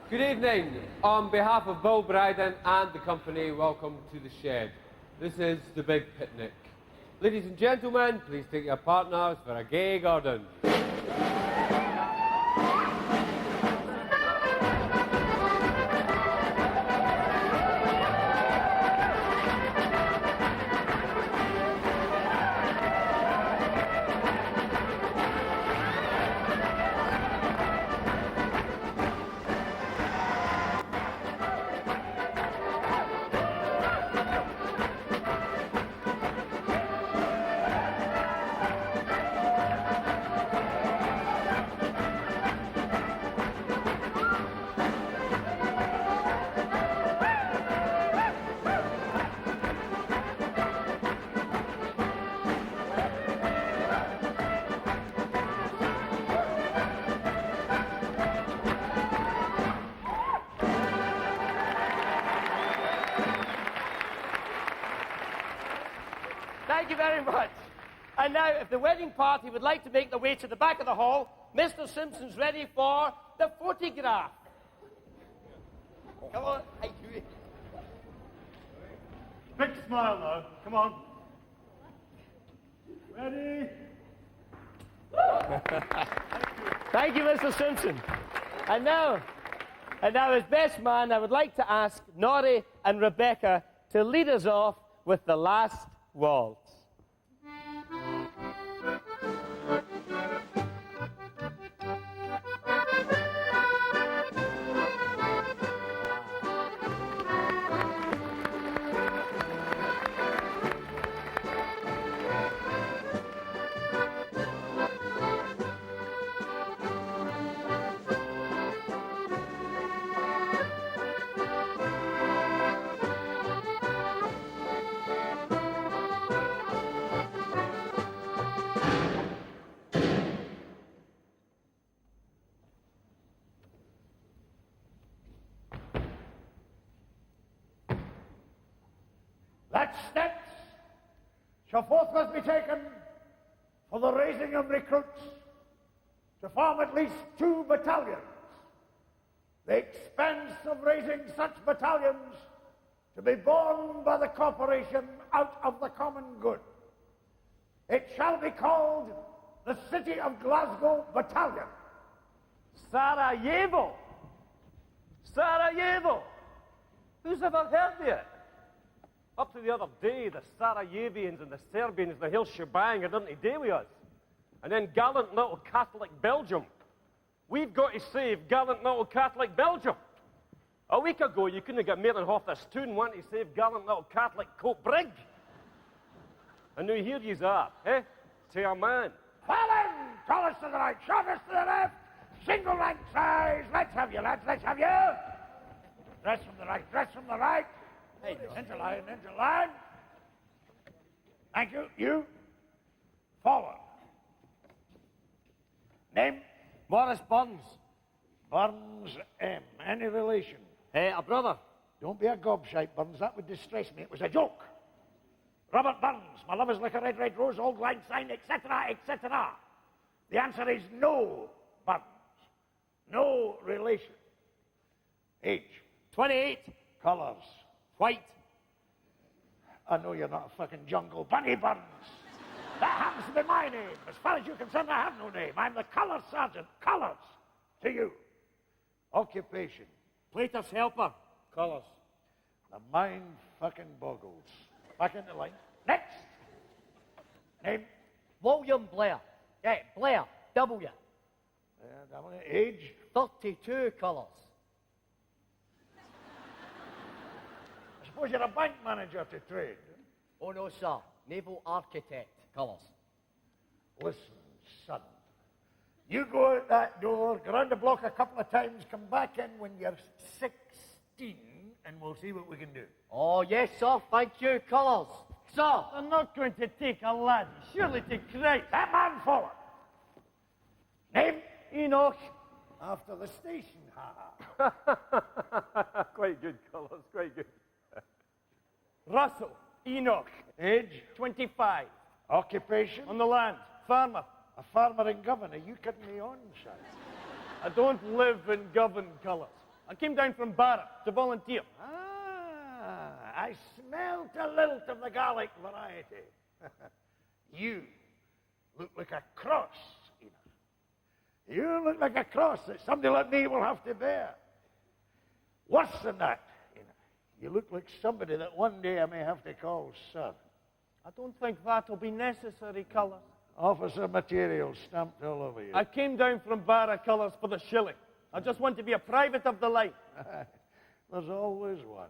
Good evening. On behalf of Bill Bryden and the company, welcome to the shed. This is the big picnic. Ladies and gentlemen, please take your partners for a gay garden. Thank you very much. And now, if the wedding party would like to make their way to the back of the hall, Mr. Simpson's ready for the photograph. Come on. Hi, Hughie. Big smile now. Come on. Ready? Thank you, Mr. Simpson. And now, as best man, I would like to ask Norrie and Rebecca to lead us off with the last waltz. That steps shall forthwith be taken for the raising of recruits to form at least 2 battalions. The expense of raising such battalions to be borne by the corporation out of the common good. It shall be called the City of Glasgow Battalion. Sarajevo! Sarajevo! Who's ever heard of it? Up to the other day, the Sarajevians and the Serbians, the whole shebang, are didn't deal with us. And then gallant little Catholic Belgium. We've got to save gallant little Catholic Belgium. A week ago, you couldn't get more than half this tune wanting to save gallant little Catholic Cope Brig. And now here yous are, eh? To a man. Fallen! Tallest to the right, shortest to the left, single rank size. Let's have you, lads, let's have you. Dress from the right, dress from the right. Hey, into line, into line. Thank you. You. Forward. Name? Morris Burns. Burns M. Any relation? A brother. Don't be a gobshite, Burns. That would distress me. It was a joke. Robert Burns. My love is like a red, red rose, old line sign, etc., etc. The answer is no, Burns. No relation. Age? 28. Colours? White. I know you're not a fucking jungle bunny, Burns. That happens to be my name. As far as you're concerned, I have no name. I'm the colour sergeant. Colours. To you. Occupation. Plater's helper. Colours. The mind fucking boggles. Back into line. Next. Name? William Blair. Yeah, Blair. W. Age? 32 colours. I suppose you're a bank manager to trade. Oh no, sir. Naval architect colours. Listen, son. You go out that door, go round the block a couple of times, come back in when you're 16, and we'll see what we can do. Oh, yes, sir. Thank you, colours. Sir. I'm not going to take a lad, surely to Christ. That man forward. Name? Enoch. After the station, ha. Quite good, colours. Quite good. Russell. Enoch. Age? 25. Occupation? On the land. Farmer. A farmer in Govan. Are you cutting me on, son? I don't live in Govan colours. I came down from Barra to volunteer. Ah, I smell the lilt of the Gallic variety. You look like a cross, Enoch. You look like a cross that somebody like me will have to bear. Worse than that, Enoch, you look like somebody that one day I may have to call sir. I don't think that'll be necessary, Colours. Officer material stamped all over you. I came down from Barra Colours for the shilling. I just want to be a private of the line. There's always one.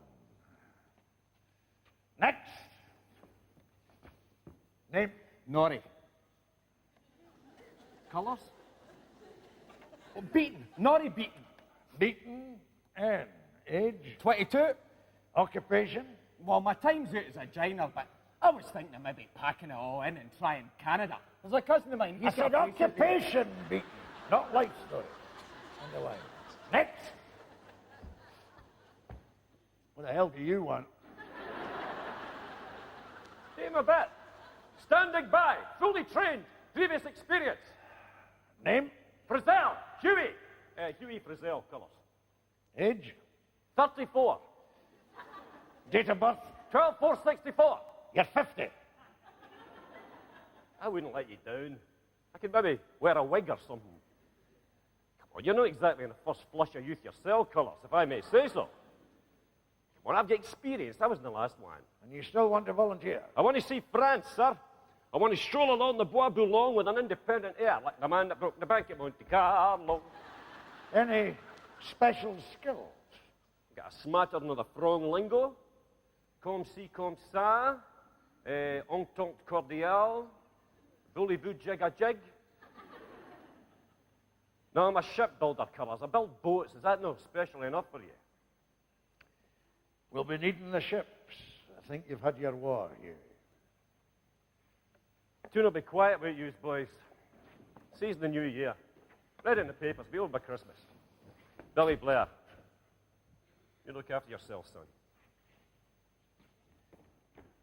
Next. Name? Norrie. Colours? Oh, Beaton. Norrie Beaton. Beaton and age? 22. Occupation? Well, my time's out as a joiner, but I was thinking of maybe packing it all in and trying Canada. There's a cousin of mine. I said occupation, Beaton, not life story. On the line. Next. What the hell do you want? Name a bit. Standing by, fully trained, previous experience. Name? Frizell, Hughie. Hughie Frizell, Colours. Age? 34. Date of birth? 12/4/64. You're 50. I wouldn't let you down. I could maybe wear a wig or something. Come on, you're not exactly in the first flush of youth yourself, Colours, if I may say so. Come on, I've got experience. I was in the last one. And you still want to volunteer? I want to see France, sir. I want to stroll along the Bois Boulogne with an independent air, like the man that broke the bank at Monte Carlo. Any special skills? Got a smattering of the Frong lingo. Comme si, comme ça. Entente cordiale. Voulez-vous jig a jig? No, I'm a shipbuilder, Colours. I build boats. Is that not special enough for you? We'll be needing the ships. I think you've had your war here. Tune be quiet about you boys. Season the new year. Read it in the papers. Be over by Christmas. Billy Blair. You look after yourself, son.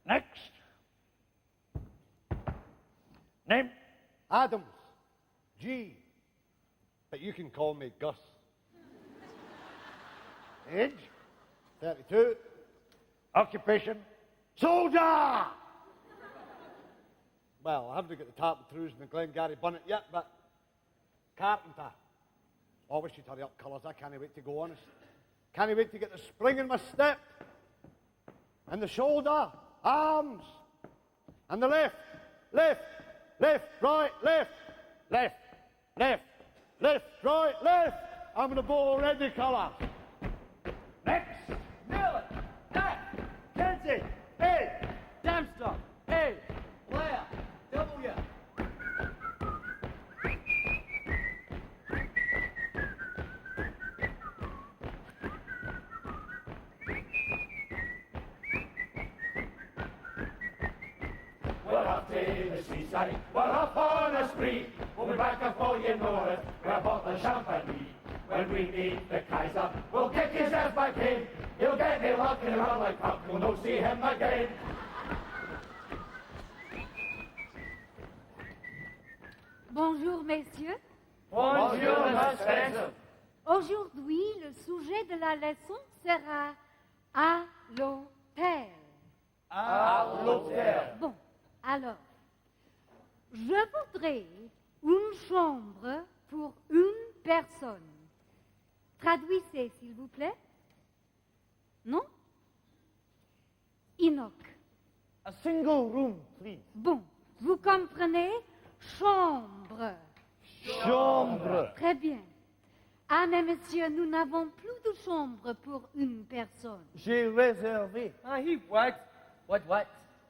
Next. Name? Adams. G. But you can call me Gus. Age? 32. Occupation? Soldier! Well, I haven't got the tap and throughs and the Glengarry bonnet yet, but carpenter. Oh, I wish you'd hurry up, Colours. I can't wait to go, honest. Can't wait to get the spring in my step. And the shoulder, arms. And the left, right, left, right, left. I'm going to bowl already, Colours. Next. Nealon. A. Jensen. A. Dempster. A. Blair. W. We're up to the seaside, we're up on a spree. We'll be back before you know it, we're a bottle of champagne. When we meet the Kaiser, we'll kick his ass back in. He'll get me looking around like fuck, we'll not see him again. Bonjour, messieurs. Bonjour, Miss Fensom. Aujourd'hui, le sujet de la leçon sera à l'hôtel. À l'hôtel. Bon, alors, je voudrais une chambre pour une personne. Traduisez, s'il vous plaît. Non? Enoch. A single room, please. Bon, vous comprenez? Chambre. Chambre. Très bien. Ah, mais monsieur, nous n'avons plus de chambre pour une personne. J'ai réservé. He wagged. What?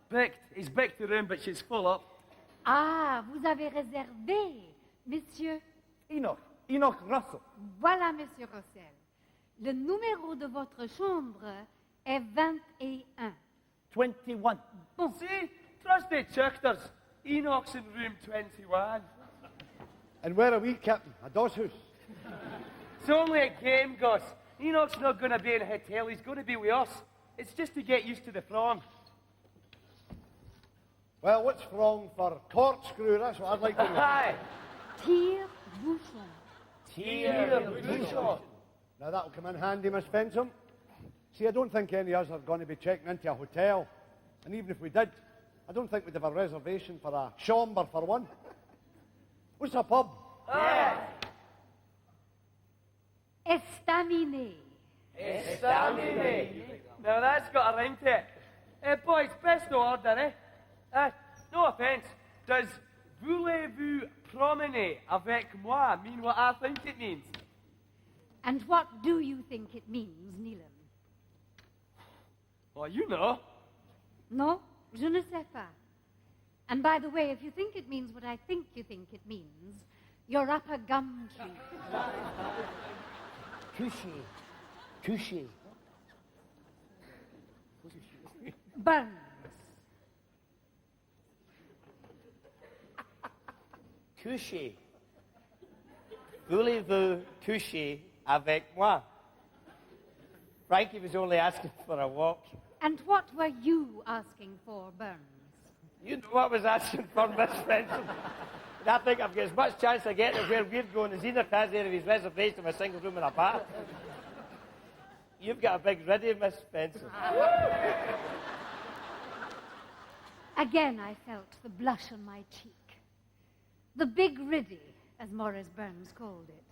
Booked. He's booked the room, but she's full up. Ah, vous avez réservé, monsieur. Enoch. Enoch Russell. Voilà, monsieur Rossel. Le numéro de votre chambre est 21. 21. Bon, See? Trusty Chucksters. Enoch's in room 21. And where are we, Captain? A doss house. It's only a game, Gus. Enoch's not going to be in a hotel. He's going to be with us. It's just to get used to the prom. Well, what's wrong for corkscrew? That's what I'd like to know. Aye. tire-bouchon. Tire-bouchon. Now that'll come in handy, Miss Fensom. See, I don't think any of us are going to be checking into a hotel. And even if we did, I don't think we'd have a reservation for a chamber for one. What's a pub? Estaminet. Estaminet. Now that's got a ring to it. Boys, best no order, eh? No offence. Does voulez-vous promener avec moi mean what I think it means? And what do you think it means, Nealon? Well, you know. No, je ne sais pas. And by the way, if you think it means what I think you think it means, you're up a gum tree. Touché. Touché. Burns. Touché. Voulez-vous toucher avec moi? Frankie was only asking for a walk. And what were you asking for, Burns? You know what I was asking for, Miss Fensom. And I think I've got as much chance of getting where we're going as Enoch has there of his reservation of a single room in a bar. You've got a big ready, Miss Fensom. Again, I felt the blush on my cheek. The big riddy, as Morris Burns called it.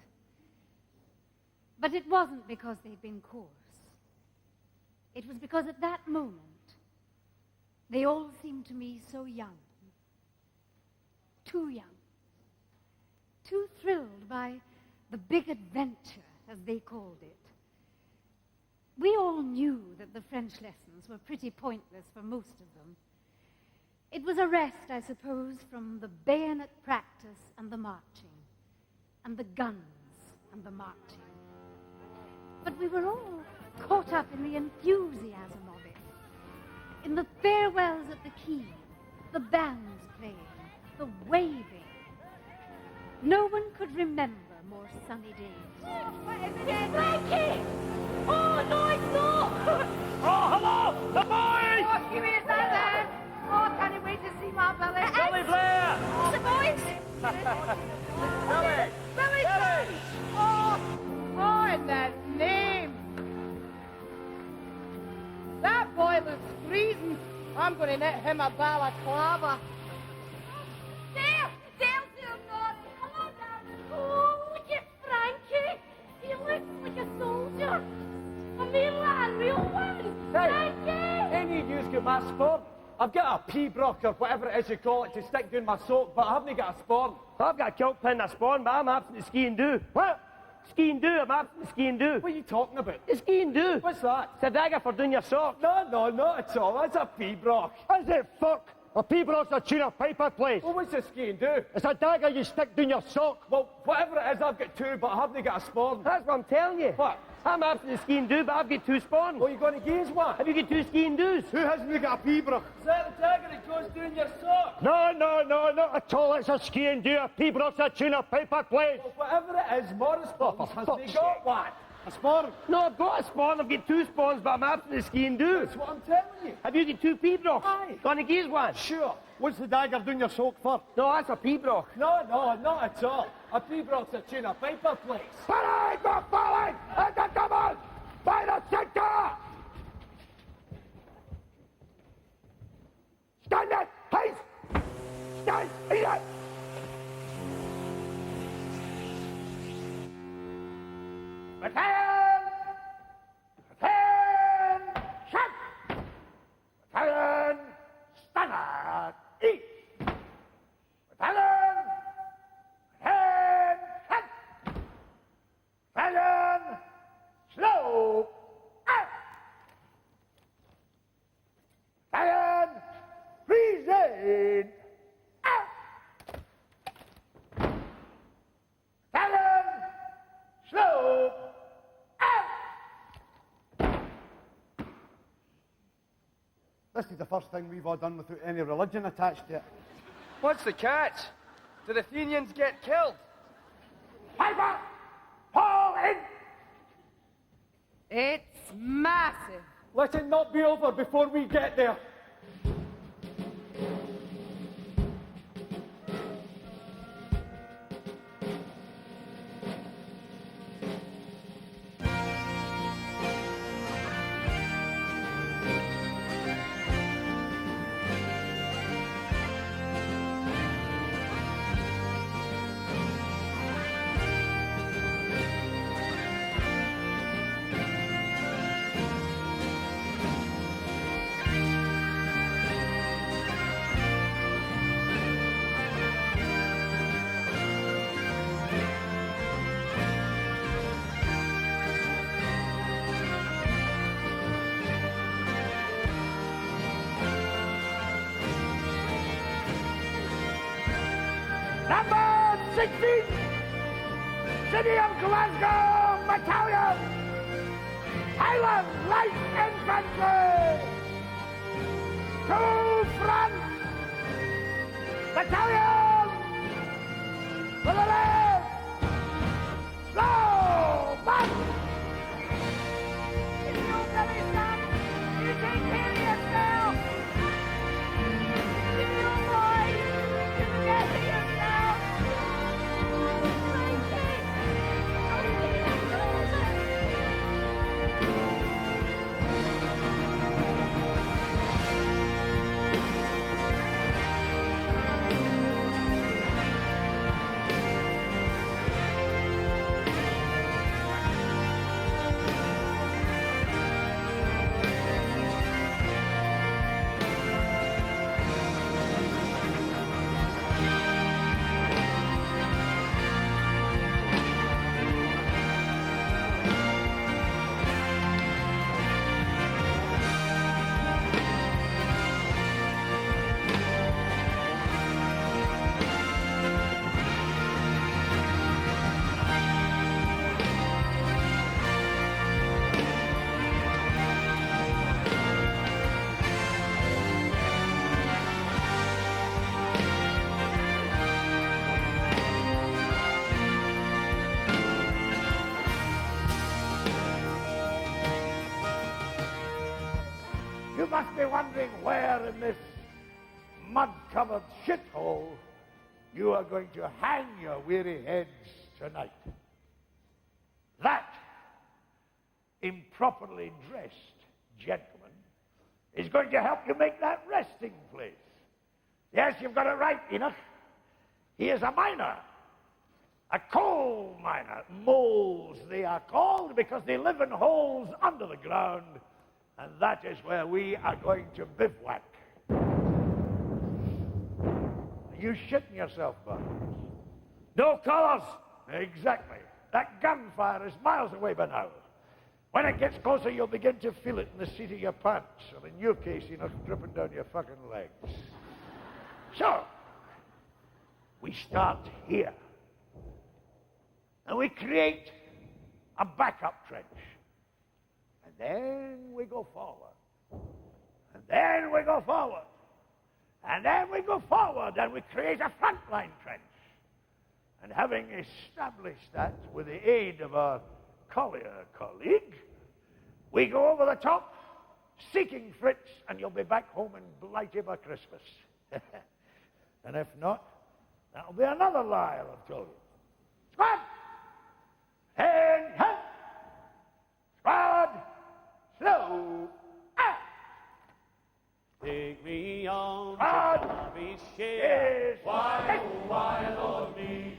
But it wasn't because they'd been coarse. It was because at that moment, they all seemed to me so young. Too young. Too thrilled by the big adventure, as they called it. We all knew that the French lessons were pretty pointless for most of them. It was a rest, I suppose, from the bayonet practice and the marching, and the guns and the marching. But we were all caught up in the enthusiasm of it, in the farewells at the quay, the bands playing, the waving. No one could remember more sunny days. Frankie! Oh, no, it's not! Oh, hello! The boys! Oh, Hughie, is that there? Oh, can't you wait to see my Billy? Billy Blair! Oh, the boys! Billy! Billy! Billy! Oh, in that name! That boy looks freezing. I'm going to knit him a balaclava. There! There's him, Norrie. Hello, Dad. Oh, look at Frankie. He looks like a soldier. I mean, like a real one. Frankie! Any of you's got my sporn? I've got a pea-brock or whatever it is you call it to stick down my sock, but I haven't got a sporn. I've got a kilt pin and a sporn, but I'm absent the ski and do. What? Ski and do, I'm absent the ski and do. What are you talking about? The ski and do. What's that? It's a dagger for doing your sock. No, not at all. That's a pea-brock. Is it, fuck? A pea-brock's a tuna piper place. Well, what's a ski and do? It's a dagger you stick down your sock. Well, whatever it is, I've got two, but I haven't got a sporn. That's what I'm telling you. What? I'm absent the ski and do, but I've got two sporns. Well, you're going to gaze one? Have you got two ski and doos? Who hasn't got a pea-brock? Is that the dagger that goes down your sock? No, not at all. It's a ski and do. A pea-brock's a tuna piper place. Well, whatever it is, Morris hasn't got one. A spawn? No, I've got a spawn. I've got two spawns, but I'm absent the ski and do. That's what I'm telling you. Have you got two pea-brocks? Aye. Gonna gaze one? Sure. What's the dagger doing your soak for? No, that's a pea-brock. No, not at all. A pea-brock's a tuna piper place. Parade for falling at the double by the center! Stand it, please! Stand, eat it! Battalion! Shut! Battalion! Standard! Eat! Battalion! Shut! Battalion! Slow! Out! Battalion! Freeze in! Out! Battalion! Slow! This is the first thing we've all done without any religion attached to it. What's the catch? Did Athenians get killed? Piper! Fall in! It's massive. Let it not be over before we get there. 16th City of Glasgow Battalion, Highland Light Infantry, to front, battalion, to the left, slow, back. If you don't let me stop, you take care of yourself. If you don't mind, you look after yourself. Frankie, don't be a loser. You must be wondering where in this mud-covered shithole you are going to hang your weary heads tonight. That improperly dressed gentleman is going to help you make that resting place. Yes, you've got it right, Enoch. He is a miner. A coal miner. Moles, they are called because they live in holes under the ground. And that is where we are going to bivouac. Are you shitting yourself, Bunty? No colours! Exactly. That gunfire is miles away by now. When it gets closer, you'll begin to feel it in the seat of your pants, or in your case, you know, dripping down your fucking legs. So, we start here. And we create a backup trench. And then we go forward. And then we go forward. And then we go forward and we create a frontline trench. And having established that with the aid of our collier colleague, we go over the top, seeking Fritz, and you'll be back home in blighty by Christmas. And if not, that'll be another lie I've told you. Squad! Hand, hand! Squad! Slow! Ah! Take me on Squad! to Derbyshire. Yes! Why, oh, why, Lord me?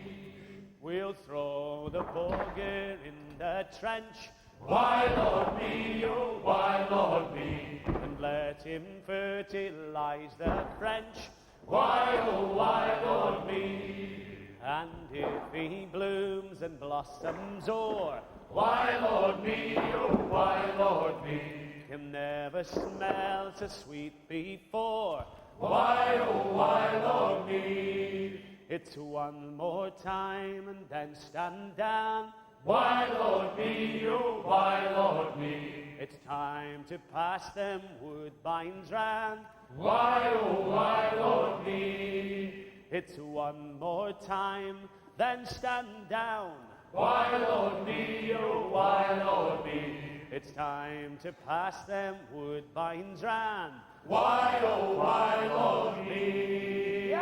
We'll throw the bugger in the trench Why, Lord me, oh, why, Lord me? and let him fertilize the French. Why, oh, why, Lord me? And if he blooms and blossoms o'er, Why, Lord me, oh, why, Lord me? him never smelled so sweet before. Why, oh, why, Lord me? It's one more time and then stand down. Why, Lord me, oh, why, Lord me? It's time to pass them woodbines round. Why, oh, why, Lord me? It's one more time, then stand down. Why, Lord me, oh, why, Lord me? It's time to pass them woodbines round. Why, oh, why, Lord me?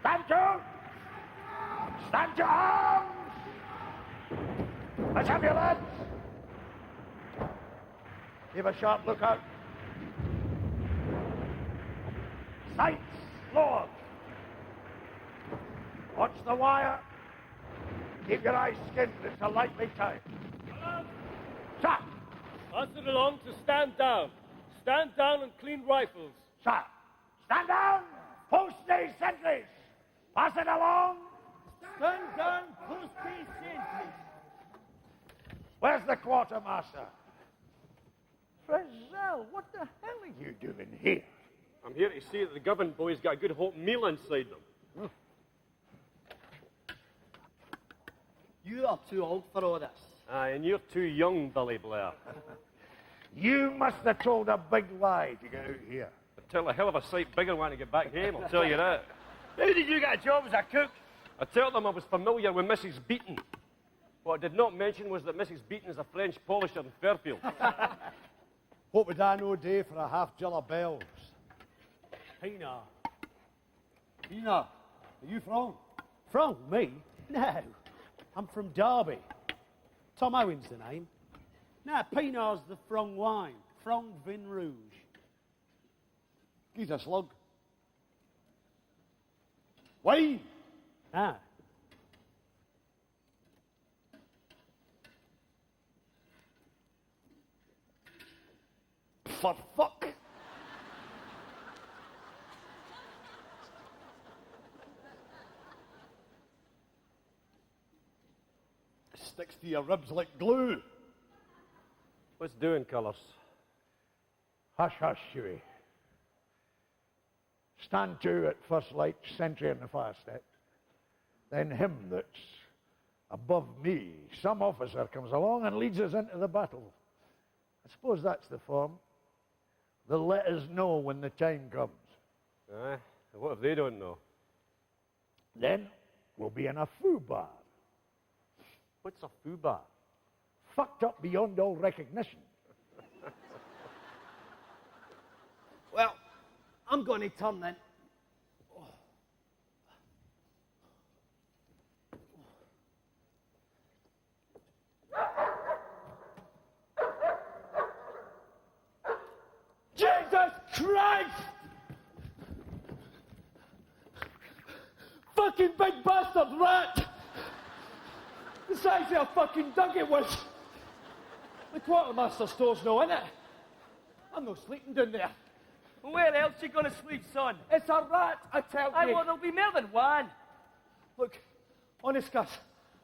Stand to! Stand to arms! Let's have your lads! Give a sharp lookout. Sights lowered. Watch the wire. Keep your eyes skinned. It's a likely time. Sir! Pass it along to stand down. Stand down and clean rifles. Sir! Stand down! Post these sentries! Pass it along! Stand down, post these sentries. Where's the quartermaster? Frizell, what the hell are you doing here? I'm here to see that the Govan boys got a good hot meal inside them. You are too old for all this. Aye, and you're too young, Billy Blair. You must have told a big lie to get out here. I'd tell a hell of a sight bigger when I get back home, I'll tell you that. How did you get a job as a cook? I told them I was familiar with Mrs. Beaton. What I did not mention was that Mrs. Beaton is a French polisher in Fairfield. What would I know day for a half jill of bells? Pina. Enoch, are you from? From me? No. I'm from Derby. Tom Owen's the name. No, Pinar's the Frong wine. Frong Vin Rouge. He's a slug. Wine! Ah. For fuck! Sticks to your ribs like glue. What's doing, colours? Hush, hush, Hughie. Stand to at first light, sentry in the fire step. Then him that's above me, some officer comes along and leads us into the battle. I suppose that's the form. They'll let us know when the time comes. Aye, what if they don't know? Then we'll be in a foo bar. What's a foo bar? Fucked up beyond all recognition. Well, I'm going to turn then. Jesus Christ! Fucking big bastard rat! The size of a fucking dug it was. The quartermaster store's no in it. I'm not sleeping down there. Where else you going to sleep, son? It's a rat, I tell I you. well, there'll be more than one. Look, honest, Gus,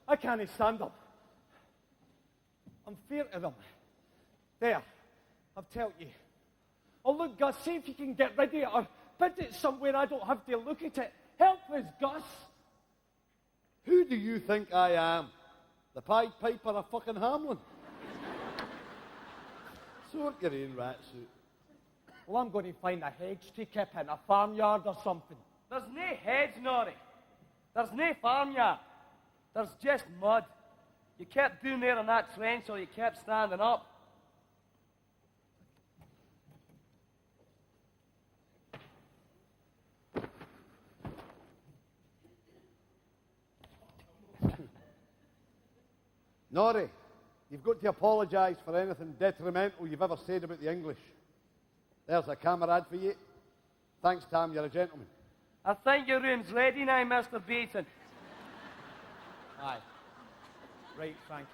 I can't stand them. I'm feared of them. There, I've told you. Oh, look, Gus, see if you can get rid of it or put it somewhere I don't have to look at it. Help us, Gus. Who do you think I am? The Pied Piper of fucking Harland? Sort your own rat suit. Well, I'm going to find a hedge to keep in, a farmyard or something. There's no hedge, Norrie. There's no farmyard. There's just mud. You kept down there in that trench or you kept standing up. Norrie, you've got to apologise for anything detrimental you've ever said about the English. There's a comrade for you. Thanks, Tam, you're a gentleman. I think your room's ready now, Mr. Beaton. Aye. Right, Frankie.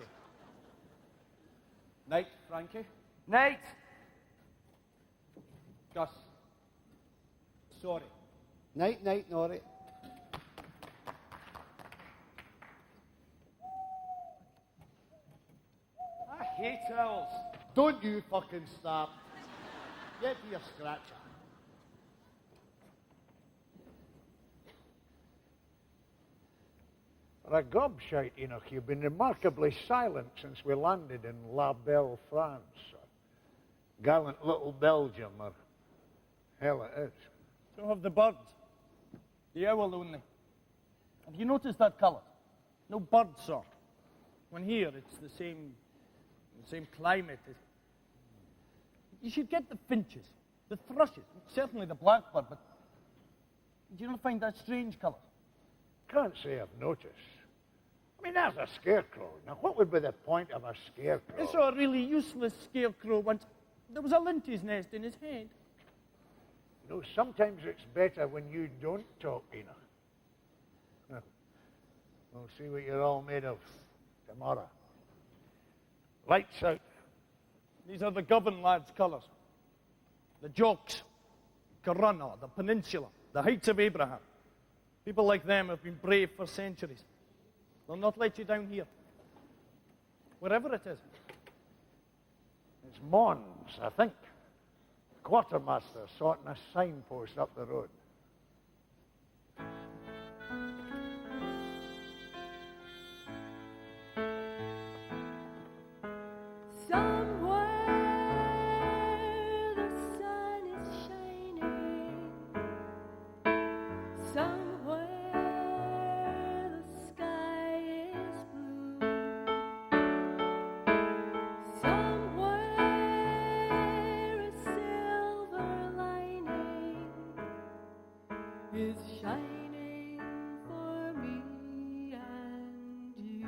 Night, Frankie. Night. Gus. Sorry. Night, night, Norrie. I hate owls. Don't you fucking start. Get to your scratcher. For a gobshite, Enoch, you've been remarkably silent since we landed in La Belle, France. Gallant little Belgium, or hell it is. So have the birds. The owl only. Have you noticed that colour? No bird, sir. When here, it's the same climate. You should get the finches, the thrushes, certainly the blackbird, but do you not find that strange colour? Can't say I've noticed. I mean, there's a scarecrow. Now, what would be the point of a scarecrow? I saw a really useless scarecrow once. There was a linty's nest in his head. You know, sometimes it's better when you don't talk, Enoch. Now, we'll see what you're all made of tomorrow. Lights out. These are the Govan lads' colours. The Jocks, Corunna, the Peninsula, the Heights of Abraham. People like them have been brave for centuries. They'll not let you down here. Wherever it is. It's Mons, I think. quartermaster sorting a signpost up the road. Somewhere the sun is shining. Somewhere the sky is blue. Somewhere a silver lining is shining for me and you.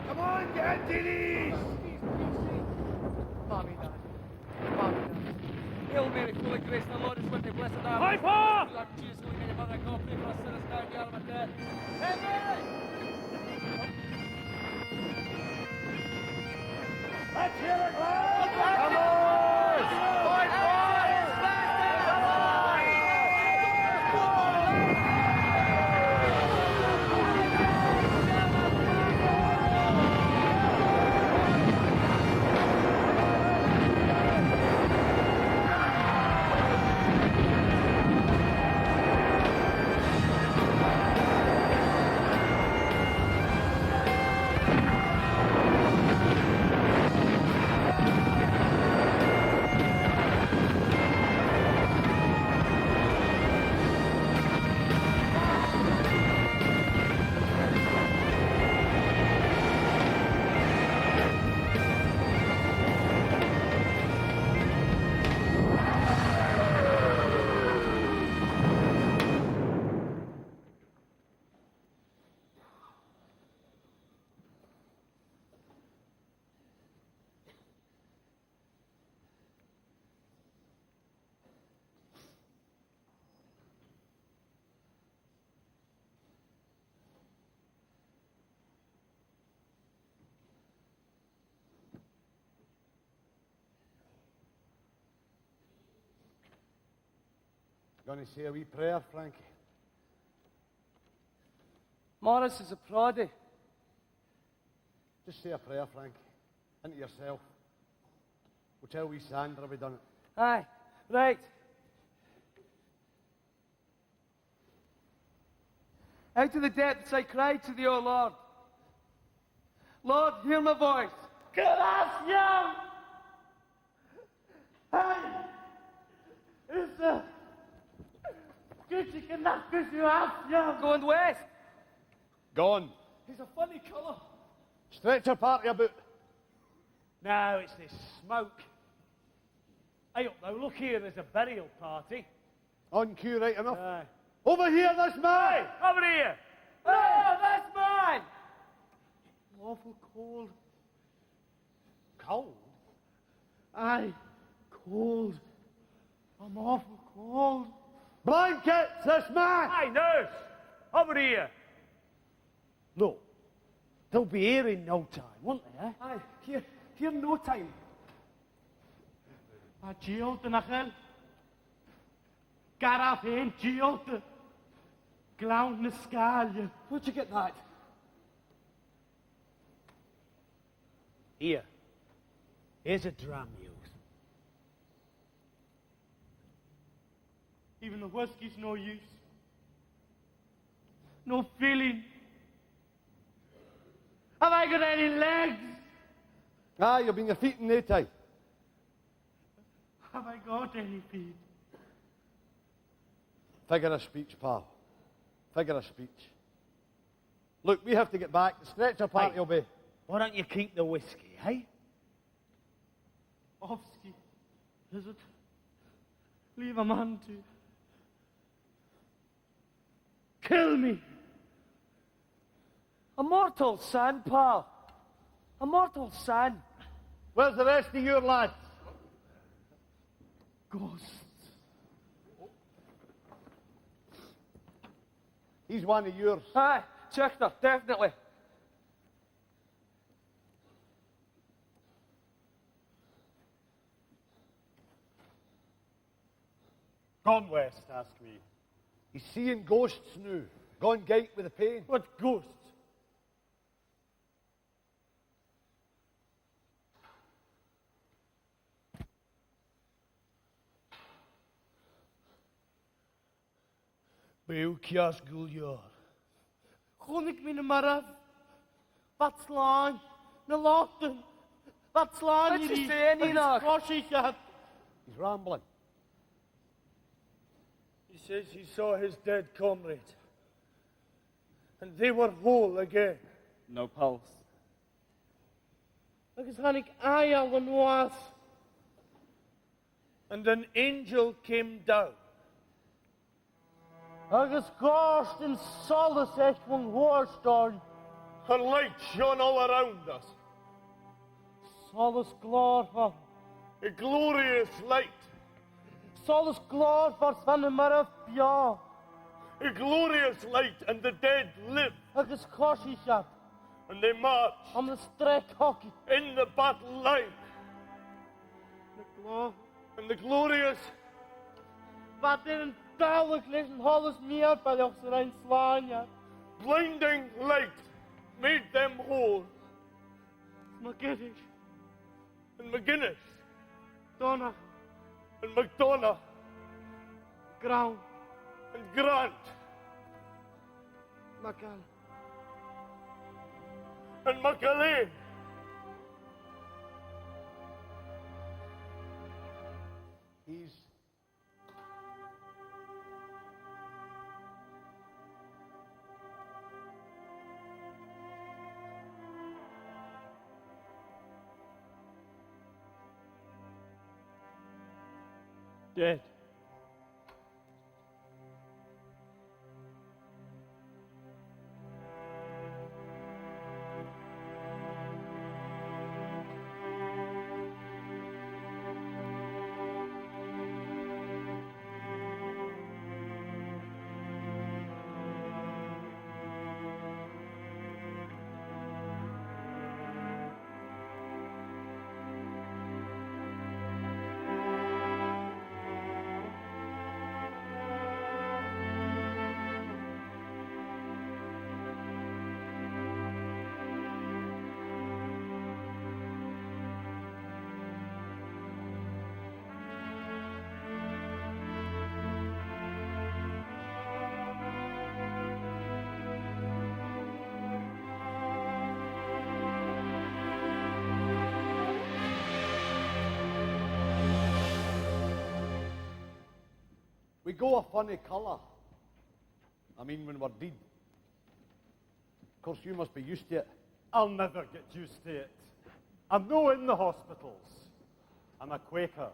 Come on, get to these! Mommy, Dad. Hail Mary, full of grace, the Lord is with thee, blessed art thou. High five! Lord Jesus, Holy Mary, Mother of God, pray for us sinners now and the hour of our death. Hail Mary! Let's hear it, lads! Come on! Gonna say a wee prayer, Frankie? Morris is a proddy. Just say a prayer, Frankie. Into yourself. We'll tell wee Sandra we done it. Aye, right. Out of the depths I cried to thee, O Lord. Lord, hear my voice. Sebastian! Hey! Is the... Good enough because you have, yeah. Going west. Gone. He's a funny colour. Stretcher party about. No, it's this smoke. Hey, up though, look here, there's a burial party. On cue, right enough. Aye. Over here, this man! Over here! Oh, that's mine. Awful cold. Cold? Aye, cold. I'm awful cold. Blankets, this man! Aye, nurse! Over here! Look, they'll be here in no time, won't they, eh? Aye, here no time. A jilt yn achel. Garaf ein jilt. Glawn na sgalia. Where'd you get that? Here. Here's a dram, youth. Even the whiskey's no use. No feeling. Have I got any legs? Ah, you've been your feet in no time. Have I got any feet? Figure of speech, pal. Figure of speech. Look, we have to get back. The stretcher party will be... Why don't you keep the whiskey, eh? Offski, is it? Leave a man to... kill me. A mortal son, pal. A mortal son. Where's the rest of your lads? Ghosts. He's one of yours. Aye, Chichner, definitely. Gone west, ask me. He's seeing ghosts now. Gone gate with the pain. What ghosts? Bew Kias Gulyor. Chonig mi na maraf. Wat slaan. Na lochten. Wat slaan Wat is er, Enoch? He's rambling. He says he saw his dead comrade. And they were whole again. No pulse. Agus hannig ayal an was. And an angel came down. Agus gorst in solace echt van Horstorn. Her light shone all around us. Solace glor. A glorious light. Solace glor for van de maraf bia. A glorious light, and the dead live. Agus koshi shot. And they march On the strek hockey. in the battle line. The glor. And the glorious Wat in een duidelijk liggen alles meer bij de zijn slaan, ja. blinding light made them whole. McGinnis. And McGuinness Donna. and McDonough Ground. and Grant McCall. and McAlee. He's Dead. we go a funny colour. I mean, when we're dead. Of course, you must be used to it. I'll never get used to it. I'm no in the hospitals. I'm a Quaker.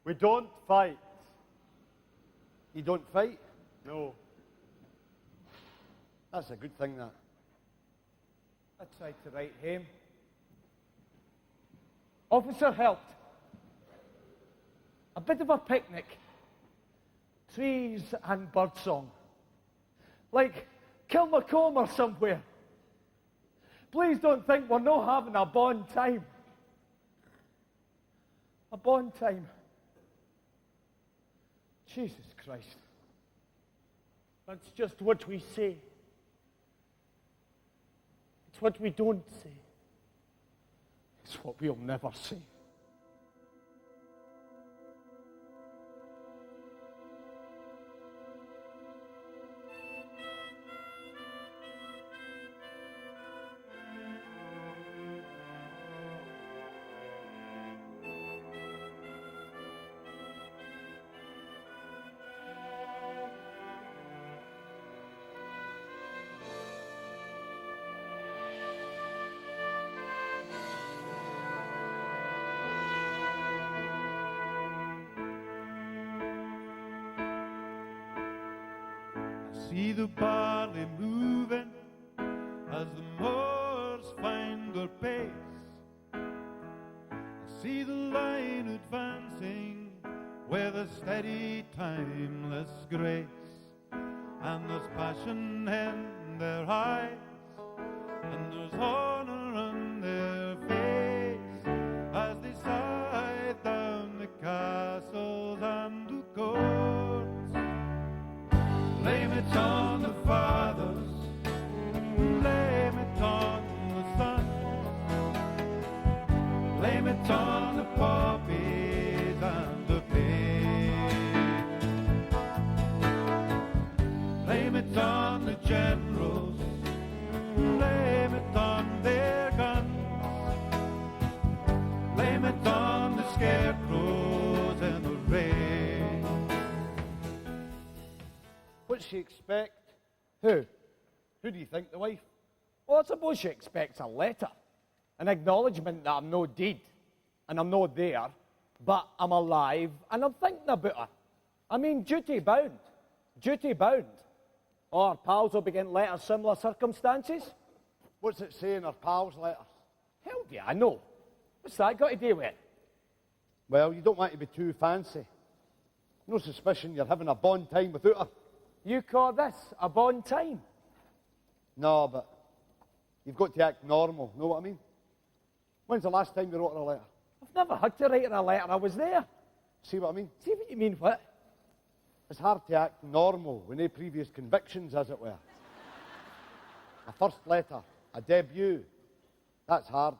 We don't fight. You don't fight? No. That's a good thing, that. I tried to write him. Officer helped. A bit of a picnic. Trees and birdsong. Like Kilmacombe or somewhere. Please don't think we're not having a bon time. A bon time. Jesus Christ. That's just what we say. It's what we don't say. It's what we'll never say. See the barley moving as the moors find their pace. I see the line advancing with a steady, timeless grace. And there's passion in their eyes, and there's honor on their face as they side down the castles and the coast. she expect? Who? Who do you think, the wife? Well, I suppose she expects a letter. An acknowledgement that I'm no dead, and I'm not there, but I'm alive, and I'm thinking about her. I mean, duty bound. Duty bound. Our pals will begin letters similar circumstances. What's it say in her pal's letters? Hell do I know. What's that got to do with it? Well, you don't want to be too fancy. No suspicion you're having a bond time without her. You call this a bond time? No, but you've got to act normal, know what I mean? When's the last time you wrote her a letter? I've never had to write her a letter. I was there. See what I mean? See what you mean, what? It's hard to act normal with no previous convictions, as it were. A first letter, a debut, that's hard.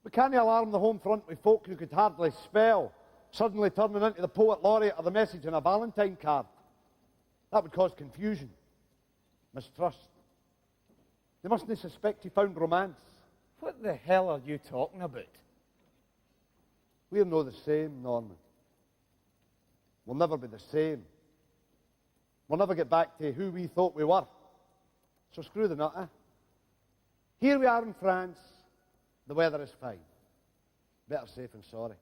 We can't alarm the home front with folk who could hardly spell, suddenly turning into the poet laureate of the message on a Valentine card. That would cause confusion, mistrust. They mustn't suspect he found romance. What the hell are you talking about? We're no the same, Norman. We'll never be the same. We'll never get back to who we thought we were. So screw the nut, eh? Here we are in France. The weather is fine. Better safe than sorry.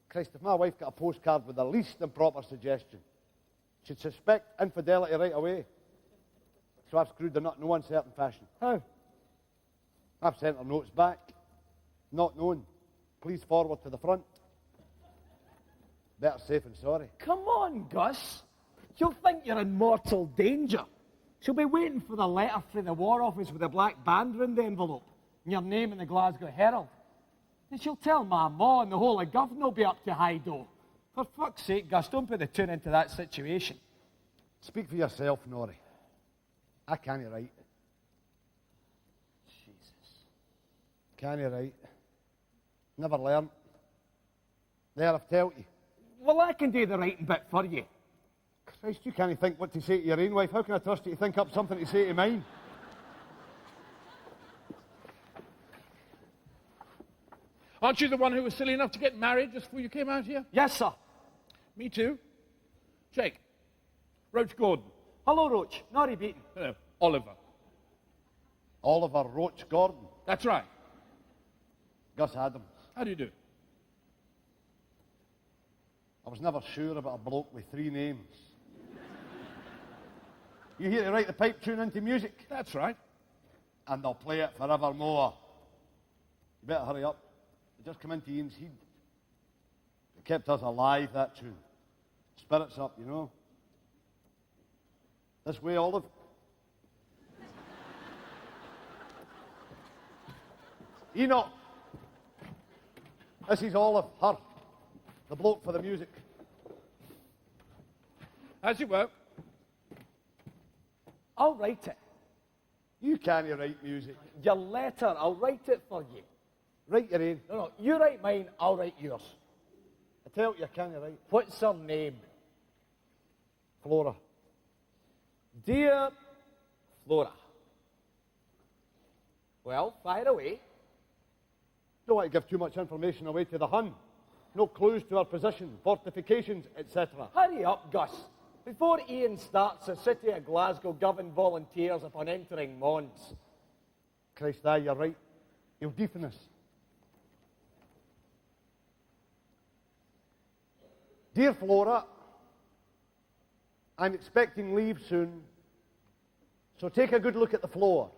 Christ, if my wife got a postcard with the least improper suggestion, she'd suspect infidelity right away. So I've screwed the nut in no uncertain fashion. How? I've sent her notes back. Not known. Please forward to the front. Better safe than sorry. Come on, Gus. You'll think you're in mortal danger. She'll be waiting for the letter from the War Office with a black band round the envelope and your name in the Glasgow Herald. And she'll tell my ma and the whole of Govan will be up to high dough. For fuck's sake, Gus, don't put the tune into that situation. Speak for yourself, Norrie. I can't write. Jesus. Can't write. Never learned. There, I've told you. Well, I can do the writing bit for you. Christ, you can't think what to say to your own wife. How can I trust you to think up something to say to mine? Aren't you the one who was silly enough to get married just before you came out here? Yes, sir. Me too. Jake. Roach Gordon. Hello, Roach. Norrie Beaton. Hello. Oliver. Oliver Roach Gordon. That's right. Gus Adams. How do you do? I was never sure about a bloke with 3 names. You here to write the pipe tune into music? That's right. And they'll play it forevermore. You better hurry up. It just come into Ian's head. It kept us alive, that tune. Spirits up, you know. This way, Olive. Enoch. This is Olive, her. The bloke for the music. As you were. I'll write it. You can't write music. Your letter, I'll write it for you. Write your own. No, you write mine, I'll write yours. I tell you, I can't write. What's her name? Flora. Dear Flora. Well, fire away. Don't want to give too much information away to the Hun. No clues to our position, fortifications, etc. Hurry up, Gus. Before Ian starts, the city of Glasgow Govan volunteers upon entering Mons. Christ, aye, you're right. He'll deepen us. Dear Flora, I'm expecting leave soon, so take a good look at the floor.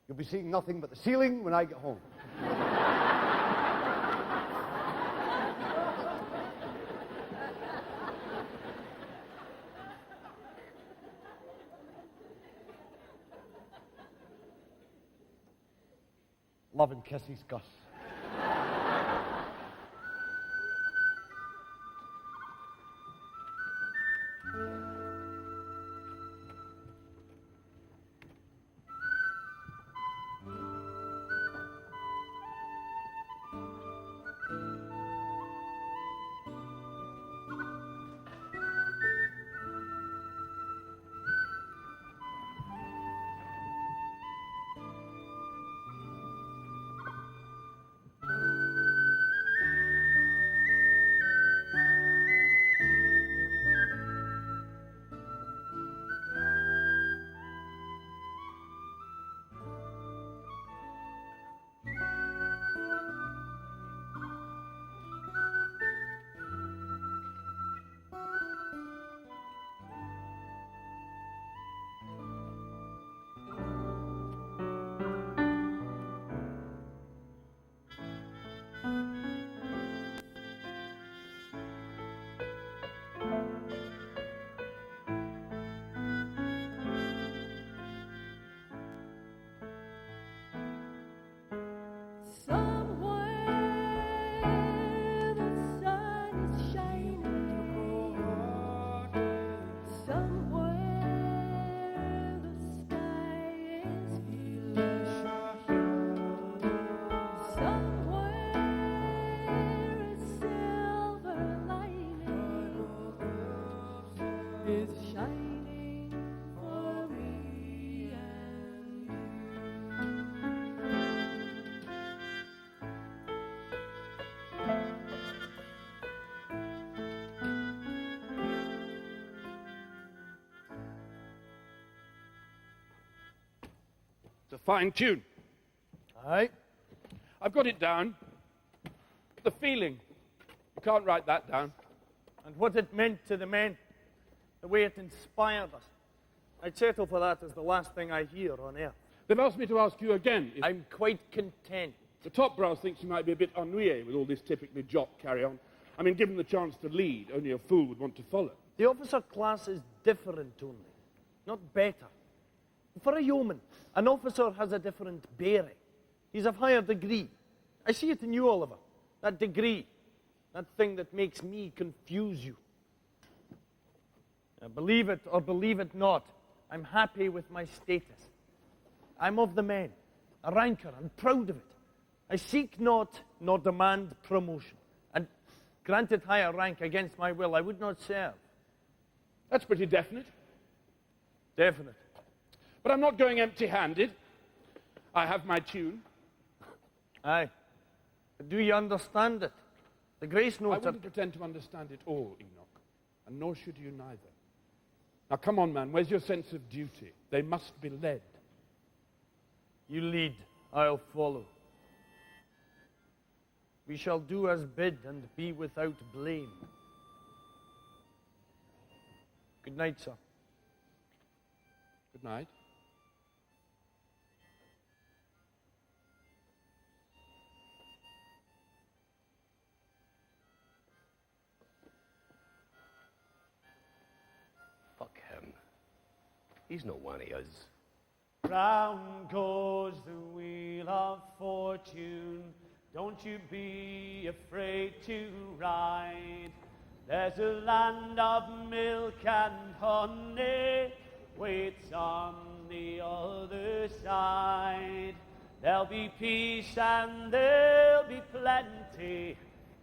You'll be seeing nothing but the ceiling when I get home. Love and kisses, Gus. a fine tune. Aye. I've got it down. The feeling. You can't write that down. And what it meant to the men, the way it inspired us. I'd settle for that as the last thing I hear on air. They've asked me to ask you again if... I'm quite content. The top brass thinks you might be a bit ennuyé with all this typically jock carry-on. I mean, given the chance to lead, only a fool would want to follow. The officer class is different only, not better. For a yeoman, an officer has a different bearing. He's of higher degree. I see it in you, Oliver. That degree. That thing that makes me confuse you. Now, believe it or believe it not, I'm happy with my status. I'm of the men, a ranker, I'm proud of it. I seek not nor demand promotion. And granted higher rank against my will, I would not serve. That's pretty definite. Definite. But I'm not going empty-handed. I have my tune. Aye. But do you understand it? The grace notes I wouldn't pretend to understand it all, Enoch. And nor should you neither. Now, come on, man. Where's your sense of duty? They must be led. You lead, I'll follow. We shall do as bid and be without blame. Good night, sir. Good night. Fuck him. He's not one of us. Round goes the wheel of fortune. Don't you be afraid to ride. There's a land of milk and honey waits on the other side. There'll be peace and there'll be plenty.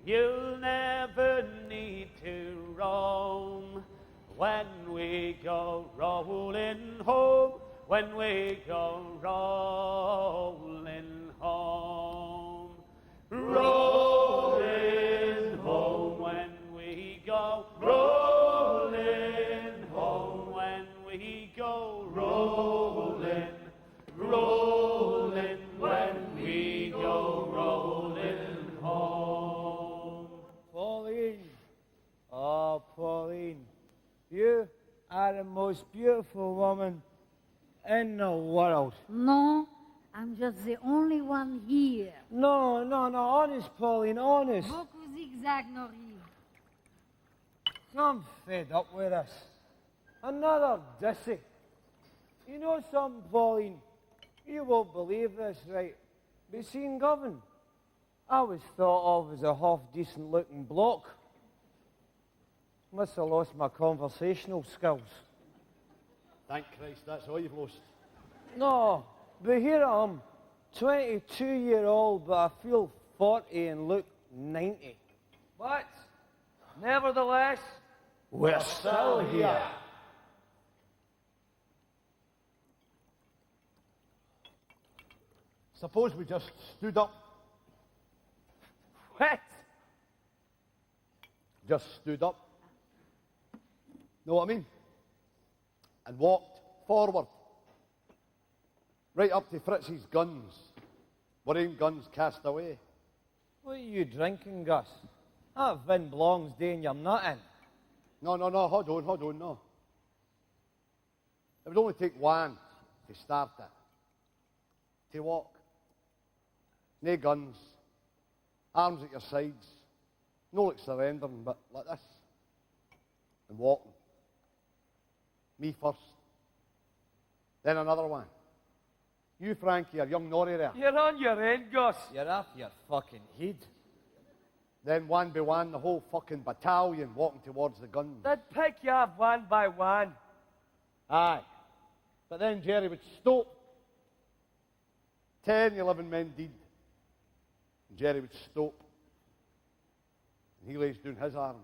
You'll never need to roam when we go rolling home. When we go rolling home, rolling home. When we go rolling home. When we go rolling, rolling. When we go rolling home. Pauline, oh Pauline, you are the most beautiful woman in the world. No, I'm just the only one here. No, honest, Pauline, honest. Beaucoup zigzag, Norrie. I'm fed up with this. Another dissy. You know something, Pauline? You won't believe this, right? But seeing Govan, I was thought of as a half-decent looking bloke. Must have lost my conversational skills. Thank Christ, that's all you've lost. No, but here I am, 22-year-old, but I feel 40 and look 90. But, nevertheless, we're still here. Suppose we just stood up. What? Just stood up. Know what I mean? And walked forward. Right up to Fritz's guns. Worrying guns cast away. What are you drinking, Gus? That Vin Blong's doing your nutting. No, hold on, no. It would only take one to start it. To walk. No guns. Arms at your sides. No like surrendering, but like this. And walking. Me first. Then another one. You, Frankie, or young Norrie there. You're on your end, Gus. You're off your fucking head. Then one by one, the whole fucking battalion walking towards the guns. They'd pick you up one by one. Aye. But then Jerry would stop. 10, 11 men dead. And Jerry would stop. And he lays down his arms.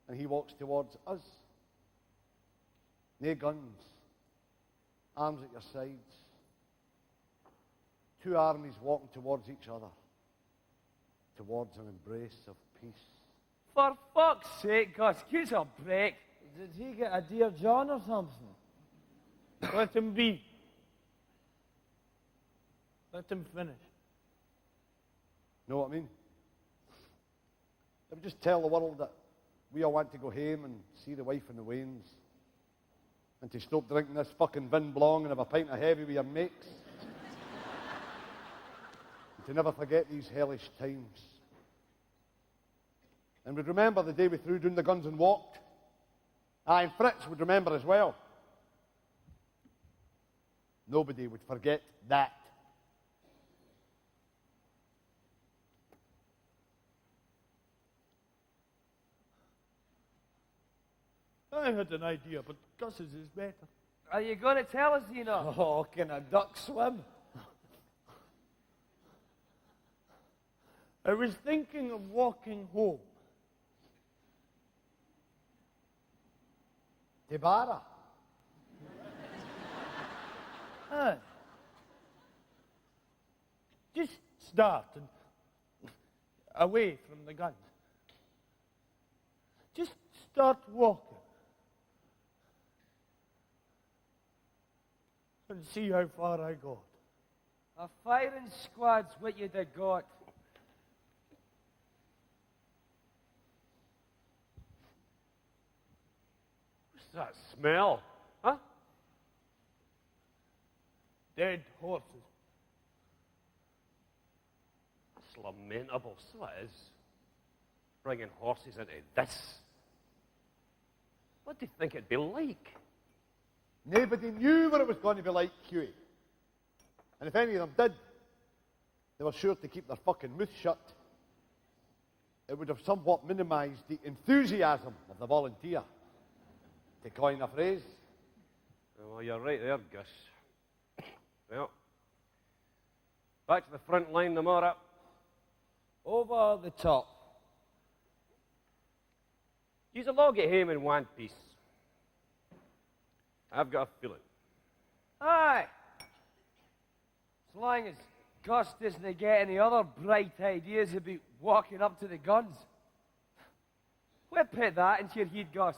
And he walks towards us. No guns. Arms at your sides. Two armies walking towards each other. Towards an embrace of peace. For fuck's sake, Gus, give us a break. Did he get a Dear John or something? Let him be. Let him finish. Know what I mean? They would just tell the world that we all want to go home and see the wife and the wains, and to stop drinking this fucking Vin Blanc and have a pint of heavy with your mates. And to never forget these hellish times. And we'd remember the day we threw down the guns and walked. And Fritz would remember as well. Nobody would forget that. I had an idea, but Gus's is better. Are you going to tell us, Enoch? Oh, can a duck swim? I was thinking of walking home. To Barra. Aye. Just start and away from the guns. Just start walking. And see how far I got. A firing squad's what you'd have got. What's that smell? Huh? Dead horses. That's lamentable. So it is. Bringing horses into this. What do you think it'd be like? Nobody knew what it was going to be like, Hughie. And if any of them did, they were sure to keep their fucking mouth shut. It would have somewhat minimised the enthusiasm of the volunteer, to coin a phrase. Well, you're right there, Gus. Well, back to the front line, the MORAG. Over the top. You'll log it home in one piece. I've got a feeling. Aye. As long as Gus doesn't get any other bright ideas about walking up to the guns. We'll put that into your head, Gus.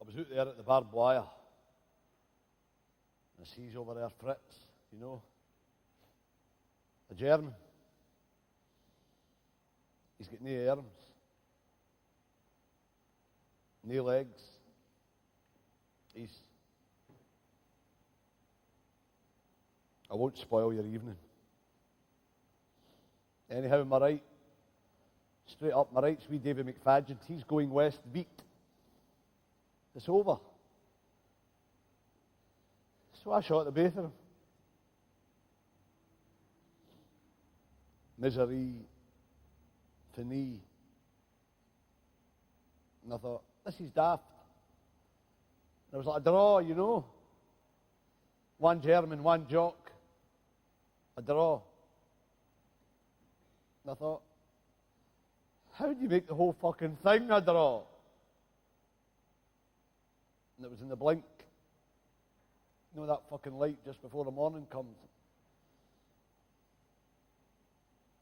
I was out there at the barbed wire. And I sees over there Fritz, you know. A German. He's got no arms. No legs. I won't spoil your evening. Anyhow, my right, straight up my right's wee David McFadgen. He's going west beat. It's over. So I shot the both of them. Misery, fini. And I thought, this is daft. And it was like a draw, you know. One German, one Jock. A draw. And I thought, how do you make the whole fucking thing a draw? And it was in the blink. You know that fucking light just before the morning comes.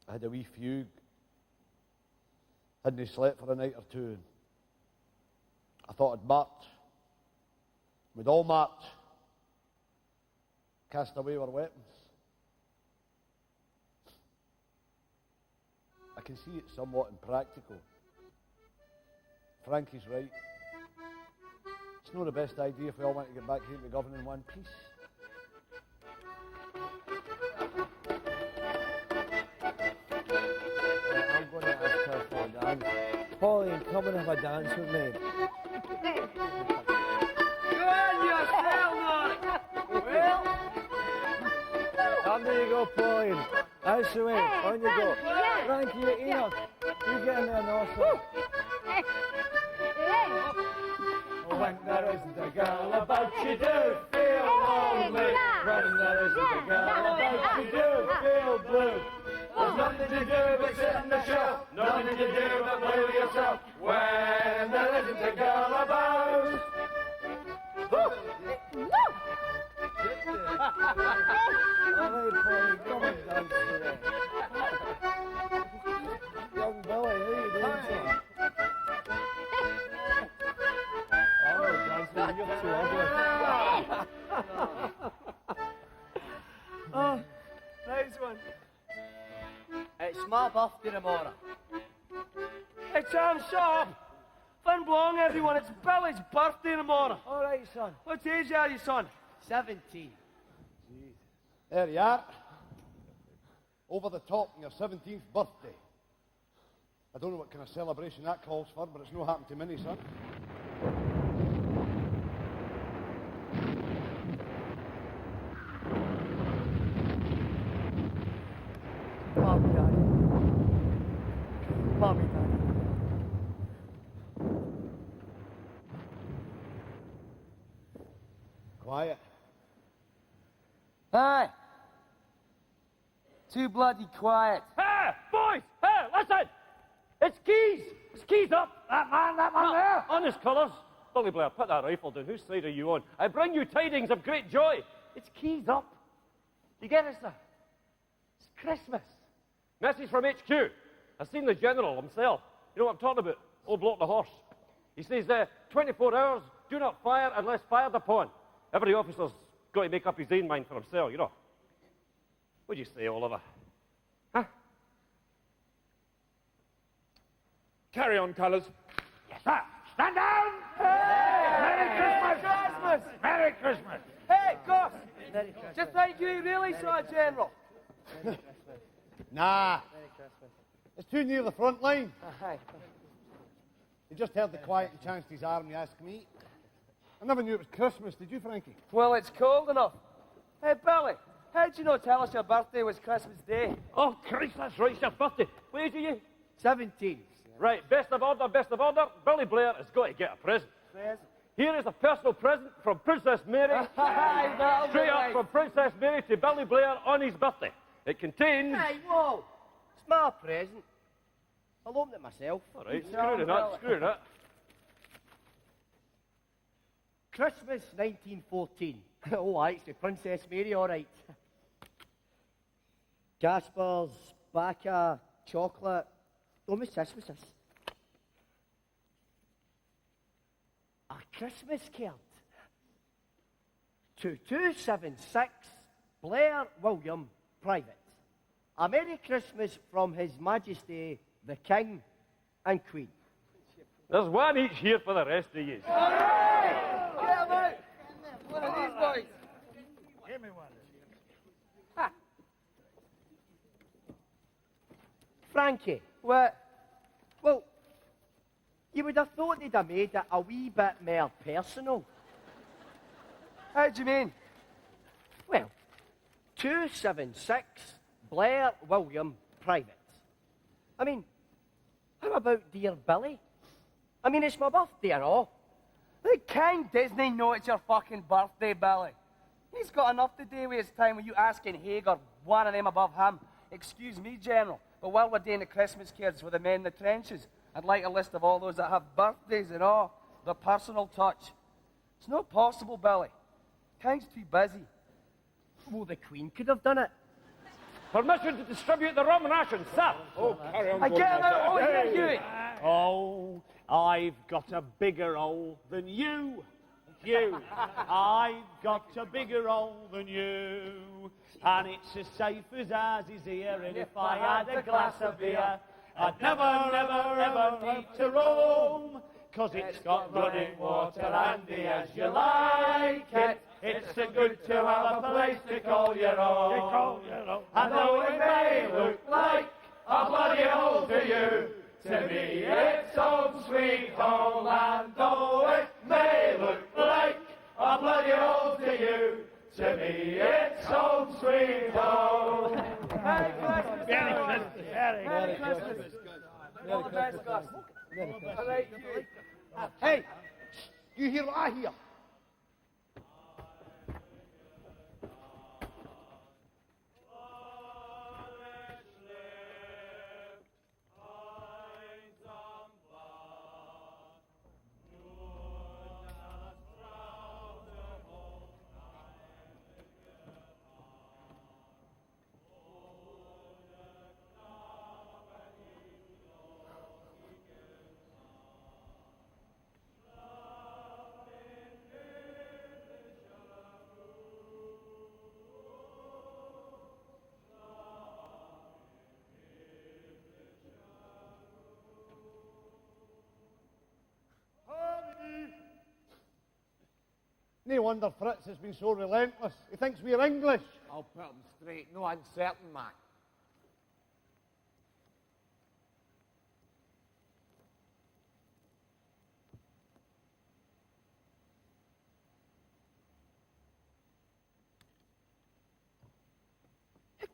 I had a wee fugue. Hadn't slept for a night or two. And I thought I'd march. We'd all march. Cast away our weapons. I can see it somewhat impractical. Frankie's right. It's not the best idea if we all want to get back here to Govan in one piece. I'm going to ask her for a dance. Pauline, come and have a dance with me. Go on, yourself, Norrie. Well, on there you go, Pauline. That's the way. On you go. Frankie, Enoch, you get in there and also. When there isn't a girl about, you do feel lonely. When there isn't a girl about, you do feel blue. There's nothing to do but sit on the shelf, nothing to do but play with yourself. When there isn't a girl about. All right, Pauline, come and dance today. Young Billy, who are you dancing? Oh, dancing, you're too ugly. my birthday tomorrow. Hey, Sam, shut up. Fun belong, everyone. It's Billy's birthday tomorrow. All right, son. What age are you, son? 17. There you are. Over the top on your 17th birthday. I don't know what kind of celebration that calls for, but it's no happened to many, son. Mommy, Daddy. Mommy, Daddy. Quiet. Aye. Too bloody quiet. Hey, boys! Hey, listen! It's keys! It's keys up! That man there! Honest colours. Billy Blair, put that rifle down. Whose side are you on? I bring you tidings of great joy. It's keys up. You get it, sir? It's Christmas. Message from HQ. I've seen the general himself. You know what I'm talking about? Old bloke the horse. He says 24 hours, do not fire unless fired upon. Every officer's got to make up his own mind for himself, you know. What do you say, Oliver? Huh? Carry on, colours. Yes, sir. Stand down! Merry Christmas! Merry Christmas! Hey, Gus! Do you think you really saw a general? Nah. It's too near the front line. Aye. He just heard the quiet and chanced his arm, you ask me. I never knew it was Christmas, did you, Frankie? Well, it's cold enough. Hey, Billy, how'd you not tell us your birthday was Christmas Day? Oh, Christ, that's right, it's your birthday. What age are you? 17. Right, best of order, best of order. Billy Blair has got to get a present. Here is a personal present from Princess Mary. Straight up from Princess Mary to Billy Blair on his birthday. It contains... Hey, whoa! It's my present. I'll open it myself. All right, screw it up, screw it up. Christmas 1914. Oh, aye, it's the Princess Mary, all right. Jasper's, Bacca, chocolate. Oh, what's this? A Christmas card. 2276, Blair William, Private. A Merry Christmas from His Majesty, the King and Queen. There's one each here for the rest of you. Get him out! One of these boys. Give me one. Frankie. What? Well, you would have thought they'd have made it a wee bit more personal. How do you mean? Well, 276, Blair William, Private. I mean, how about dear Billy? I mean, it's my birthday and all. The King Disney know it's your fucking birthday, Billy. He's got enough to do with his time when you asking Haig or one of them above him. Excuse me, General, but while we're doing the Christmas cards for the men in the trenches, I'd like a list of all those that have birthdays and all. The personal touch. It's not possible, Billy. King's too busy. Well, the Queen could have done it. Permission to distribute the rum rations, sir. Oh, carry on. I get him out over here, Hughie. Oh, I've got a bigger hole than you. You. I've got a bigger hole than you. And it's as safe as ours is here. And if I had a glass of beer, I'd never, ever need to roam. 'Cause it's got running water handy as you like it. It's so good to have a place to call your own. I know it may look like a bloody hole to you. To me it's home sweet home, and though it may look like a bloody hole to you, to me it's home sweet home. Merry Christmas, Merry everyone. Christmas. Merry Christmas. All the best, Gus. All right, Hughie. Hey, you hear what I hear? wonder Fritz has been so relentless. He thinks we're English. I'll put him straight. No uncertain, man.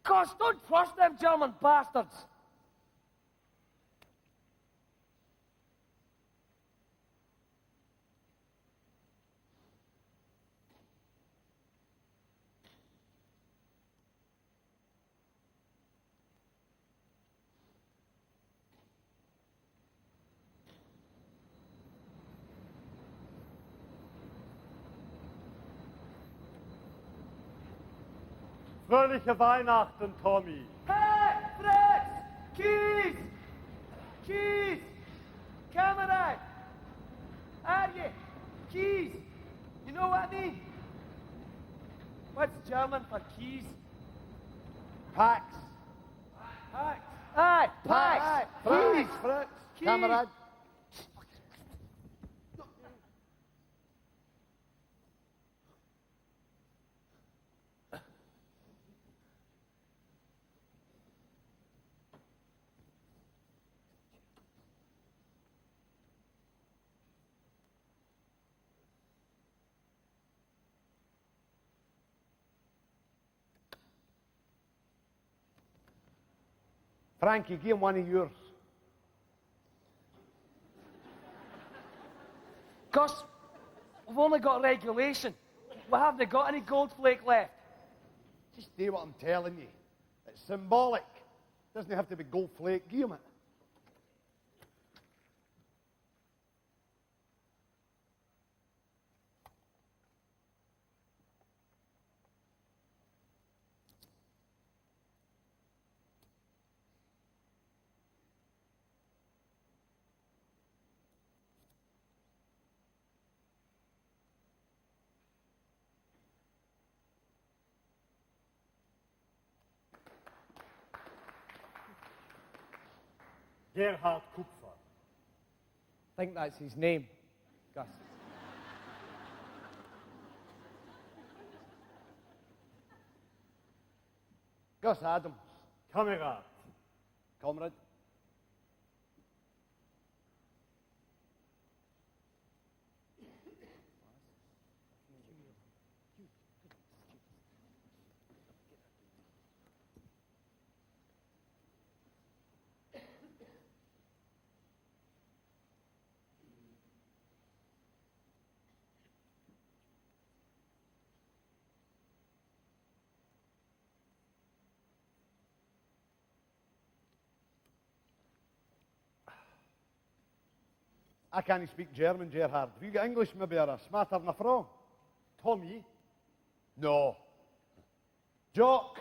Gosh, don't trust them German bastards. Fröhliche Weihnachten, Tommy. Hey, Fritz! Keys! Keys! Camarade! Are you? Keys! You know what I mean? What's German for keys? Pax. Pax. Aye, pax. Fritz, Keys. Fritz. Keys. Kamerad. Frankie, give him one of yours. Gus, we've only got regulation. We haven't got any gold flake left. Just do what I'm telling you. It's symbolic. Doesn't have to be gold flake. Give him it. Gerhard Kupfer. I think that's his name, Gus. Gus Adams. Kamerad. Comrade. I can't speak German, Gerhard. Have you got English maybe or a smatter na fra? Tommy. No. Jock.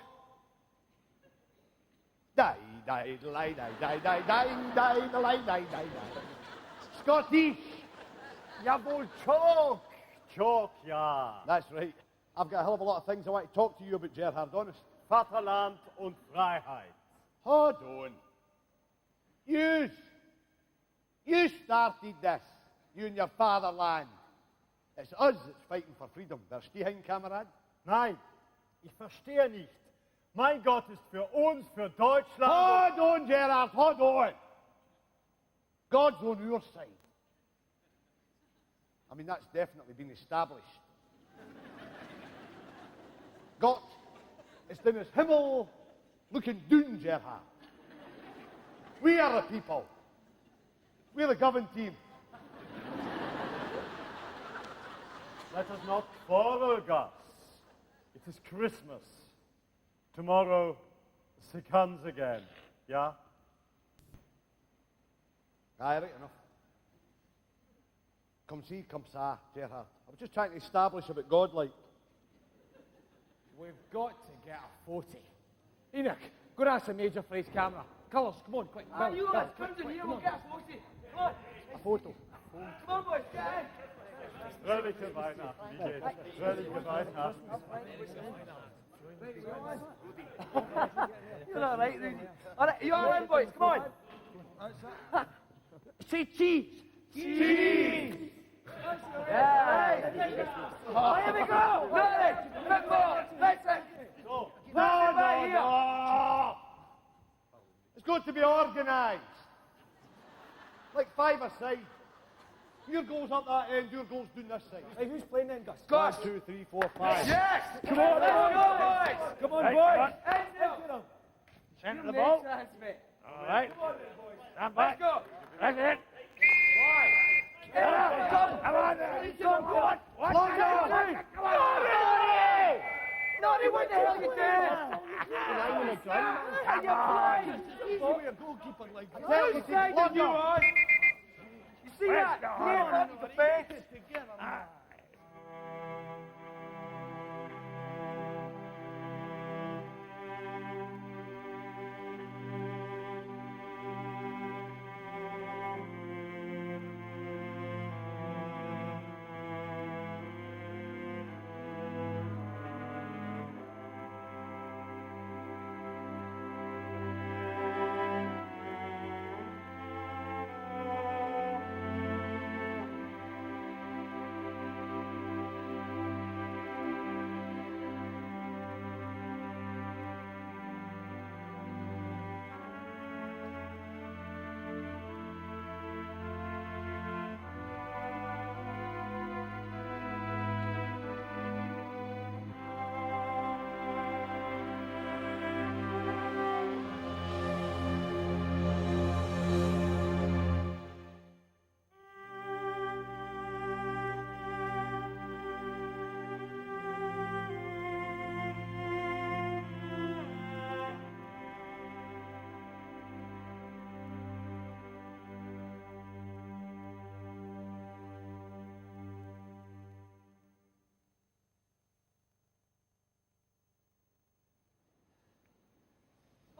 Die, die, die, die, die, die, die, die, die, die. Scottish. Jawohl, Chalk. Chalk, ja. That's right. I've got a hell of a lot of things I want to talk to you about, Gerhard, honest. Vaterland und Freiheit. Hold on. You started this, you and your fatherland. It's us that's fighting for freedom. Verstehen, Kamerad? Nein, ich verstehe nicht. Mein Gott ist für uns, für Deutschland. Hold on, Gerhard, hold on. God's on your side. I mean, that's definitely been established. Gott ist in his Himmel looking down, Gerhard. We are the people. We're the Govan team. Let us not quarrel, Gus. It is Christmas. Tomorrow, she comes again. Yeah? Aye, right enough. Come see, come sa, Gerhard. I was just trying to establish a bit godlike. We've got to get a 40. Enoch, go and ask the major for his camera. Colours, come on, quick. Ah, Bill, you Bill, guys, quick, come to quick, here, come we'll on. get a photo. Come on. A photo. Come on, boys, get in. Fröhliche Weihnachten, wie geht's? Fröhliche Weihnachten. You're all right, Rudy. All right, you all in, boys? Come on. Say cheese. Cheese. Oh, here we go! Norrie! Football! Listen! No. It's got to be organised. Like 5 aside. Your goal's up that end, your goal's down this side. Hey, who's playing then, Gus? Gus! 1, 2, 3, 4, 5. Yes! Come on, Let's go, boys! Come on, Right, boys! Enoch! Centre the ball. Chance, mate. All right. Stand Let's back. go! That's it. Come on! Come on. Norrie, what the hell are you doing? Come on. Easy with a goalkeeper like that. What side are you on? You see that? Nealon on the defence.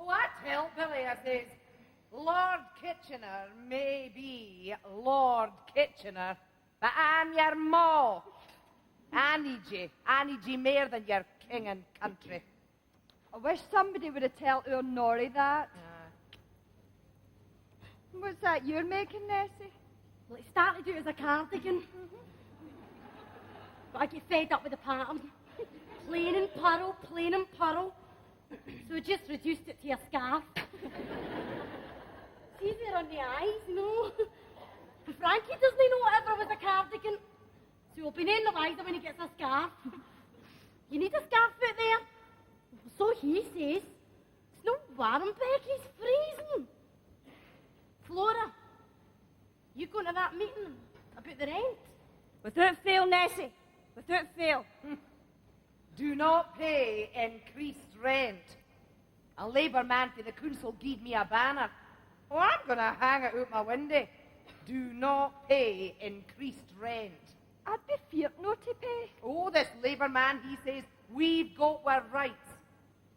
Oh, I tell Billy, I says, Lord Kitchener may be Lord Kitchener, but I'm your ma. I need you more than your king and country. I wish somebody would have told our Norrie that. What's that you're making, Nessie? Well, it started out as a cardigan. But I get fed up with the pattern. Plain and purl, plain and purl. So I just reduced it to a scarf. It's easier on the eyes, no? Frankie doesn't know whatever was a cardigan. So he'll be none the wiser when he gets a scarf. You need a scarf out there? So he says. It's no warm, Becky's freezing. Flora, you going to that meeting about the rent? Without fail, Nessie. Without fail. Do not pay increased rent. A Labour man for the council gave me a banner. Oh, I'm going to hang it out my window. Do not pay increased rent. I'd be feared not to pay. Oh, this Labour man, he says, we've got our rights.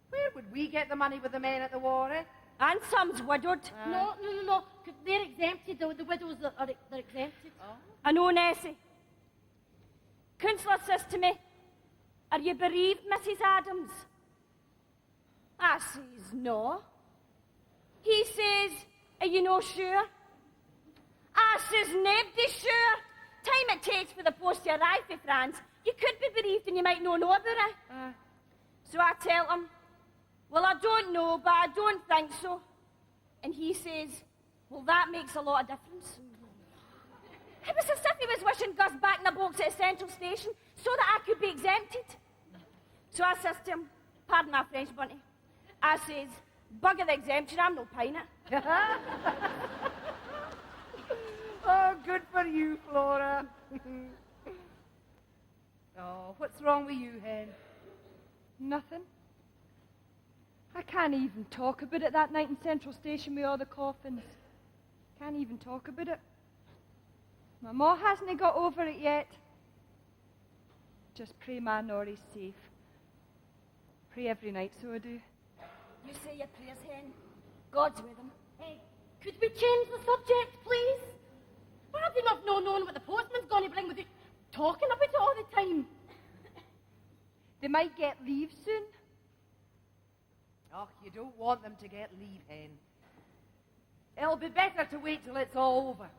Where would we get the money with the men at the war, eh? And some's widowed. No. 'Cause they're exempted. The widows are they're exempted. Oh. I know, Nessie. Councillor says to me, are you bereaved, Mrs. Adams? I says, no. He says, are you no sure? I says, nobody's sure. Time it takes for the post to arrive for France, you could be bereaved and you might not know about it. So I tell him, well, I don't know, but I don't think so. And he says, well, that makes a lot of difference. It was as if he was wishing Gus back in the box at Central Station so that I could be exempted. So I says to him, pardon my French, Bunty. I says, bugger the exemption, I'm no pint it. Oh, good for you, Flora. Oh, what's wrong with you, Hen? Nothing. I can't even talk about it that night in Central Station with all the coffins. Can't even talk about it. My ma hasn't got over it yet. Just pray my Norrie's safe. Pray every night, so I do. You say your prayers, Hen. God's with him. Hey, could we change the subject, please? We're not enough no knowing what the postman's going to bring without talking about it all the time. They might get leave soon. Oh, you don't want them to get leave, Hen. It'll be better to wait till it's all over.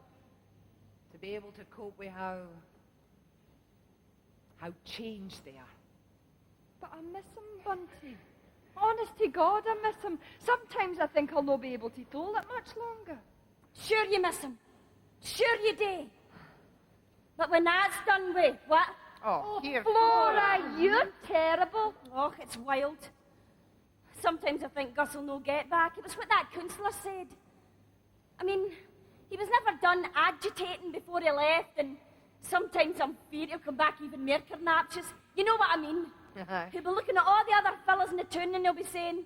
To be able to cope with how how changed they are. But I miss him, Bunty. Honest to God, I miss him. Sometimes I think I'll not be able to thole it much longer. Sure you miss him. Sure you do. But when that's done with, what? Oh, here. Flora, you're terrible. Oh, it's wild. Sometimes I think Gus will no get back. It was what that councillor said. I mean, he was never done agitating before he left, and sometimes I'm feared he'll come back even more carnaptious. You know what I mean? He'll be looking at all the other fellas in the town and he'll be saying,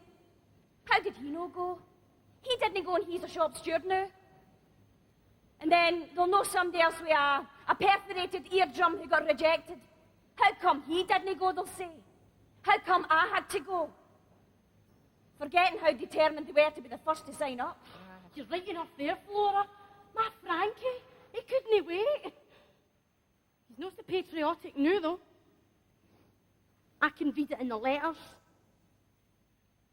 how did he no go? He didn't go and he's a shop steward now. And then they'll know somebody else with a perforated eardrum who got rejected. How come he didn't go, they'll say. How come I had to go? Forgetting how determined they were to be the first to sign up. You're right enough there, Flora. My Frankie, he couldn't wait. He's not so patriotic now, though. I can read it in the letters.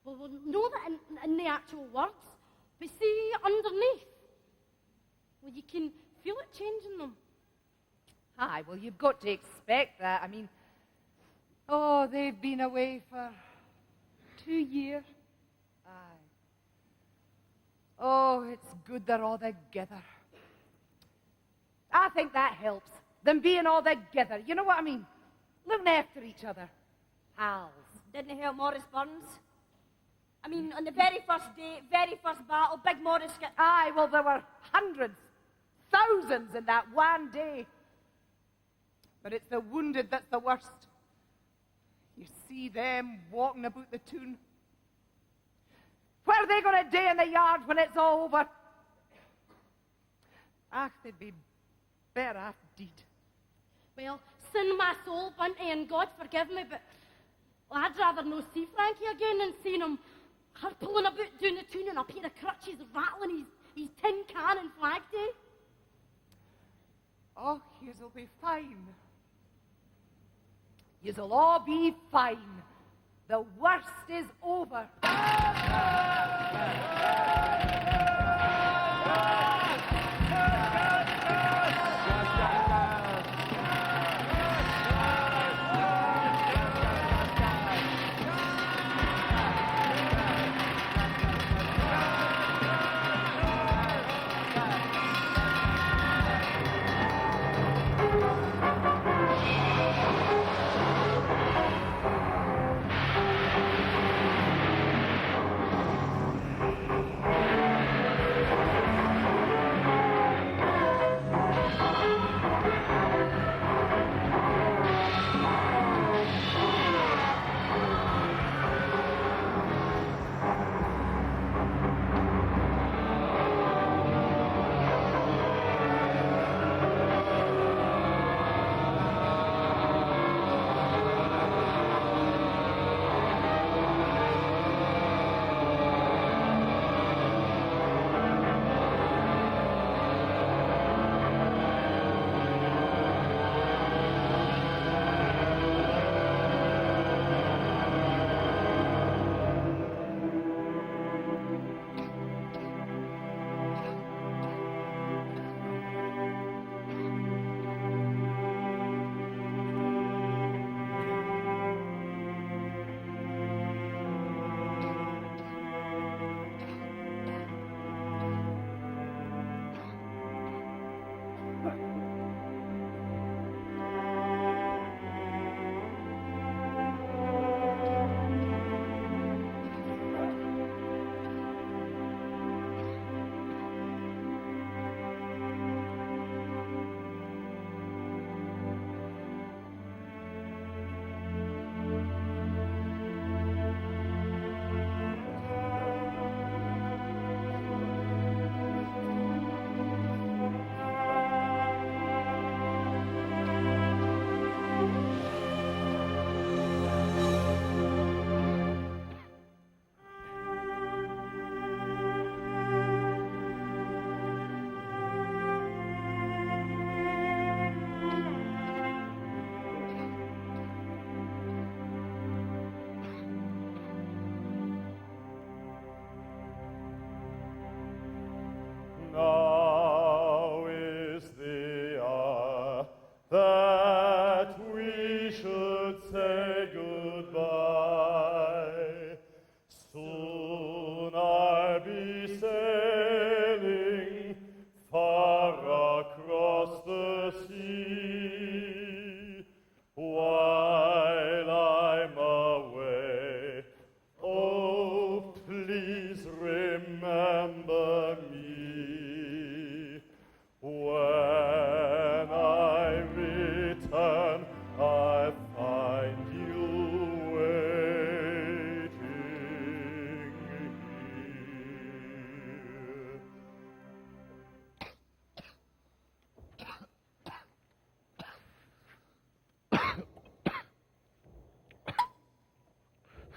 Well, we'll know that in the actual words. But see, underneath, well, you can feel it changing them. Aye, well, you've got to expect that. I mean, oh, they've been away for 2 years. Aye. Oh, it's good they're all together. I think that helps, them being all together. You know what I mean? Looking after each other. Pals. Didn't it help Morris Burns? I mean, on the very first day, very first battle, Big Morris got... Aye, well, there were hundreds, thousands in that one day. But it's the wounded that's the worst. You see them walking about the town. Where are they going to day in the yard when it's all over? Ah, they'd be better off dead. Well, sin my soul, Bunty, and God forgive me, but I'd rather no see Frankie again than seeing him pulling about down the town in a pair of crutches, rattling his tin can and flag day. Oh, you'll be fine. You'll all be fine. The worst is over.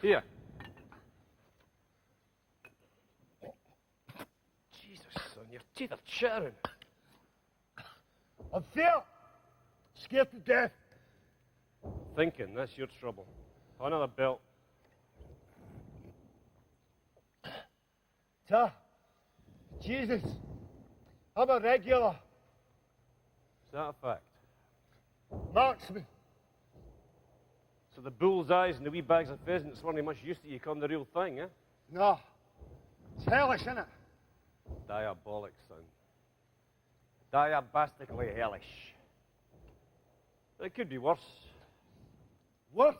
Here. Jesus, son, your teeth are chattering. I'm fear. Scared to death. Thinking, that's your trouble. Another belt. Ta. Jesus. I'm a regular. Is that a fact? Marksman. So the bull's eyes and the wee bags of pheasants weren't much use to you come the real thing, eh? No. It's hellish, isn't it? Diabolic, son. Diabastically hellish. It could be worse. Worse?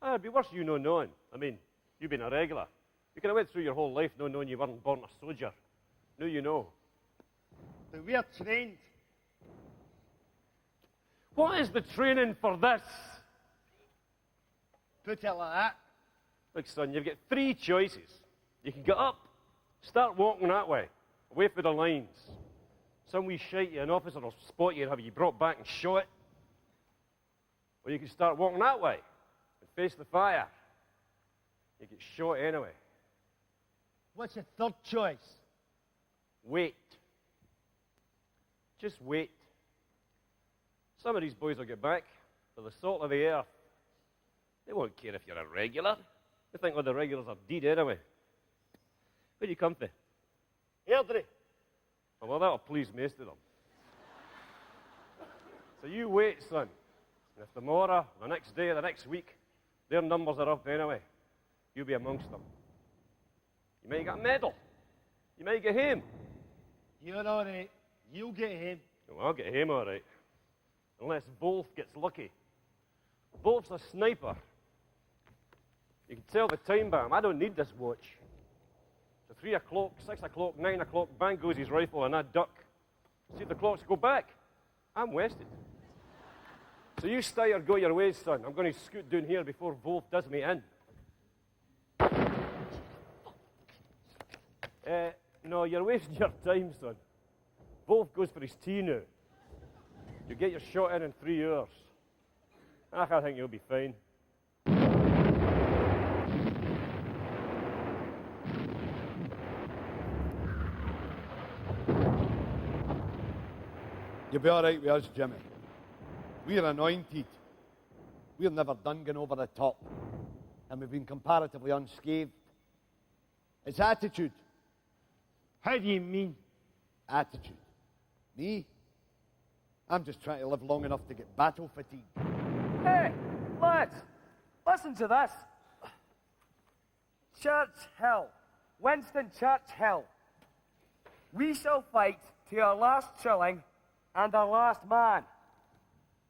It'd be worse you no knowing. I mean, you being a regular. You could have went through your whole life no knowing you weren't born a soldier. Now you know. But we're trained. What is the training for this? Put it like that. Look, son, you've got 3 choices. You can get up, start walking that way, away from the lines. Some wee shite you, an officer will spot you and have you brought back and shot. Or you can start walking that way and face the fire. You get shot anyway. What's your third choice? Wait. Just wait. Some of these boys will get back. They're the salt of the earth. They won't care if you're a regular. They think all the regulars are dead anyway. Where do you come from? Airdrie. Oh, well, that'll please most of them. So you wait, son. And if tomorrow, the next day, the next week, their numbers are up anyway, you'll be amongst them. You might get a medal. You might get him. You're all right. You'll get him. Well, I'll get him all right. Unless Wolff gets lucky. Wolff's a sniper. You can tell the time by him. I don't need this watch. So 3 o'clock, 6 o'clock, 9 o'clock, bang goes his rifle and I duck. See if the clocks go back. I'm wasted. So you stay or go your ways, son. I'm going to scoot down here before Wolff does me in. No, you're wasting your time, son. Wolff goes for his tea now. You get your shot in 3 hours. I think you'll be fine. You'll be all right with us, Jimmy. We're anointed. We've never done going over the top. And we've been comparatively unscathed. It's attitude. How do you mean? Attitude. Me? I'm just trying to live long enough to get battle fatigue. Hey, lads, listen to this. Churchill, Winston Churchill. We shall fight to our last shilling and our last man.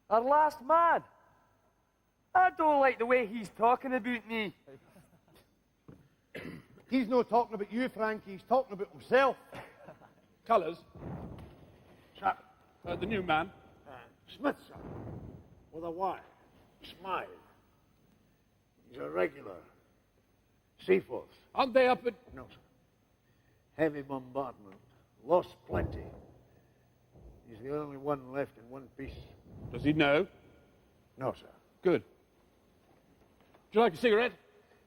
Our last man. I don't like the way he's talking about me. He's not talking about you, Frankie. He's talking about himself. Colours. Sir. The new man. Smith, sir. With a Y. Smile. He's a regular. Seaforth. Aren't they up at... No, sir. Heavy bombardment. Lost plenty. He's the only one left in one piece. Does he know? No, sir. Good. Would you like a cigarette?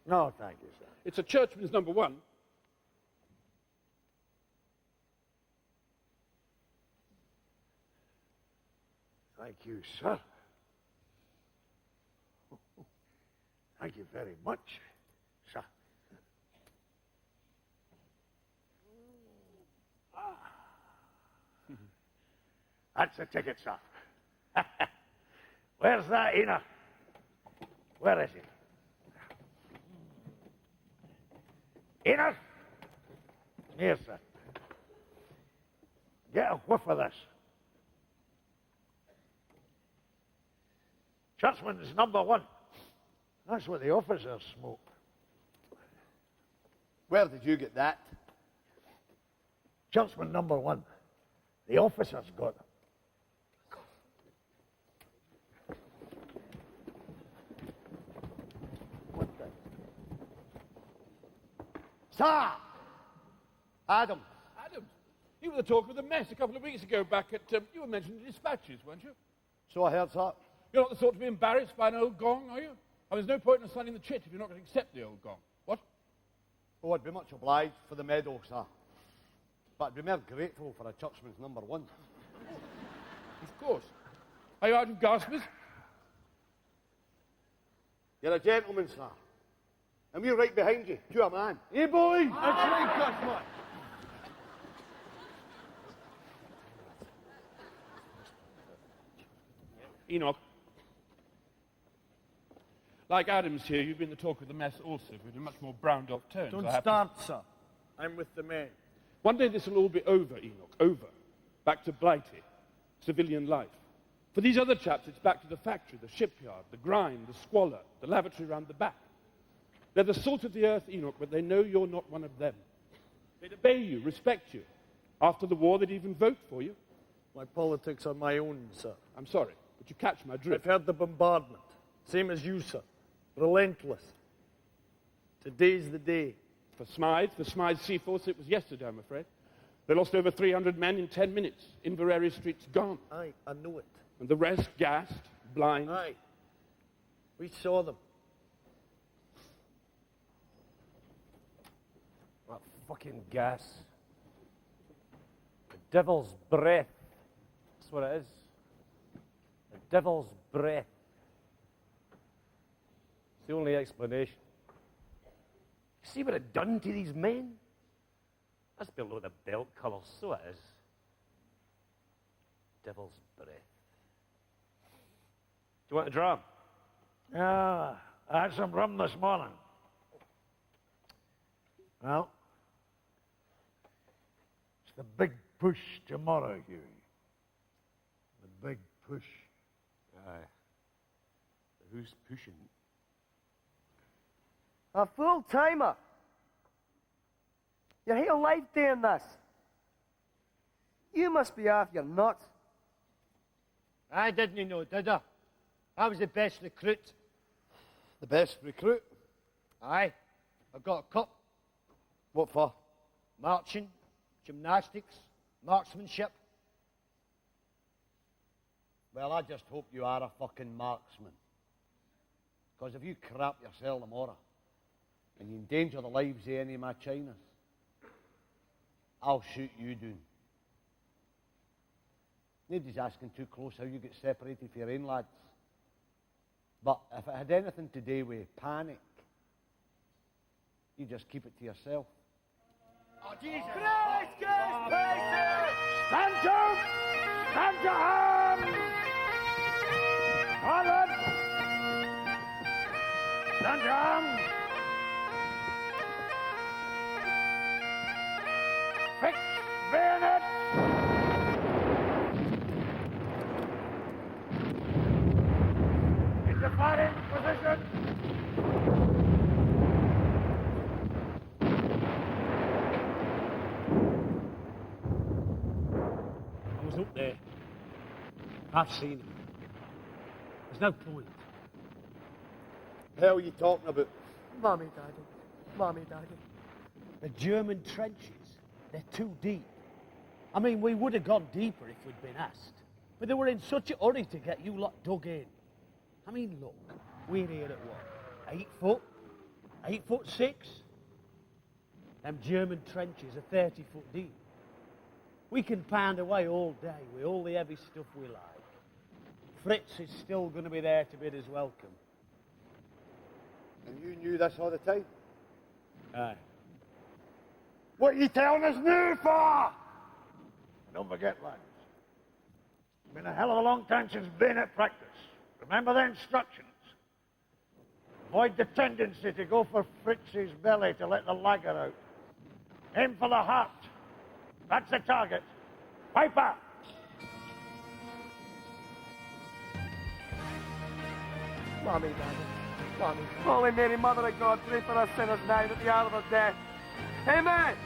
No, thank you, sir. It's a churchman's #1. Thank you, sir. Thank you very much, sir. That's the ticket, sir. Where's that Enoch? Where is he? Enoch? Here, sir. Get a whiff of this. Churchman's #1. That's what the officers smoke. Where did you get that? Churchman #1. The officers got them. Sir! Adam. Adam, you were the talk of the mess a couple of weeks ago back at... you were mentioning the dispatches, weren't you? So I heard, sir. You're not the sort to be embarrassed by an old gong, are you? Oh, there's no point in signing the chit if you're not going to accept the old gong. What? Oh, I'd be much obliged for the medal, sir. But I'd be more grateful for a churchman's number 1. Of course. Are you out of gas, miss? You're a gentleman, sir. And we're right behind you. To a man. Hey, boy! That's right, Cuthbert. Enoch. Like Adams here, you've been the talk of the mess also, but in much more browned-off tones. Don't I have to- start, sir. I'm with the men. One day this will all be over, Enoch, over. Back to blighty, civilian life. For these other chaps, it's back to the factory, the shipyard, the grind, the squalor, the lavatory round the back. They're the salt of the earth, Enoch, but they know you're not one of them. They'd obey you, respect you. After the war, they'd even vote for you. My politics are my own, sir. I'm sorry, but you catch my drift. I've heard the bombardment. Same as you, sir. Relentless. Today's the day. For Smythe's Sea Force, it was yesterday, I'm afraid. They lost over 300 men in 10 minutes. Inverary Street's gone. Aye, I know it. And the rest gassed, blind. Aye. We saw them. That fucking gas. The devil's breath. That's what it is. The devil's breath. It's the only explanation. You see what it done to these men? That's below the belt colour, so it is. Devil's breath. Do you want a dram? Yeah, I had some rum this morning. Well, it's the big push tomorrow, Hughie. The big push. Aye. Who's pushing? A full-timer. Your whole life doing this. You must be off your nuts. I didn't know, did I? I was the best recruit. The best recruit? Aye. I got a cup. What for? Marching, gymnastics, marksmanship. Well, I just hope you are a fucking marksman. Because if you crap yourself tomorrow and you endanger the lives of any of my Chinas, I'll shoot you down. Nobody's asking too close how you get separated from your own lads. But if it had anything to do with panic, you just keep it to yourself. Oh, Jesus! Stand to! Stand to arms! Harland! Stand to arms! Fix bayonets! Into firing position! I was up there. I've seen him. There's no point. The hell are you talking about? Mommy, Daddy. Mommy, Daddy. The German trenches, they're too deep. I mean, we would have gone deeper if we'd been asked. But they were in such a hurry to get you lot dug in. I mean, look, we're here at what? 8 foot? 8'6"? Them German trenches are 30 foot deep. We can pound away all day with all the heavy stuff we like. Fritz is still going to be there to bid us welcome. And you knew this all the time? Aye. What are you telling us now for? And don't forget, lads, it's been a hell of a long time since bayonet practice. Remember the instructions. Avoid the tendency to go for Fritz's belly to let the lagger out. Aim for the heart. That's the target. Piper! Mommy, Daddy. Mommy. Holy Mary, Mother of God, pray for us sinners now at the hour of our death. Amen.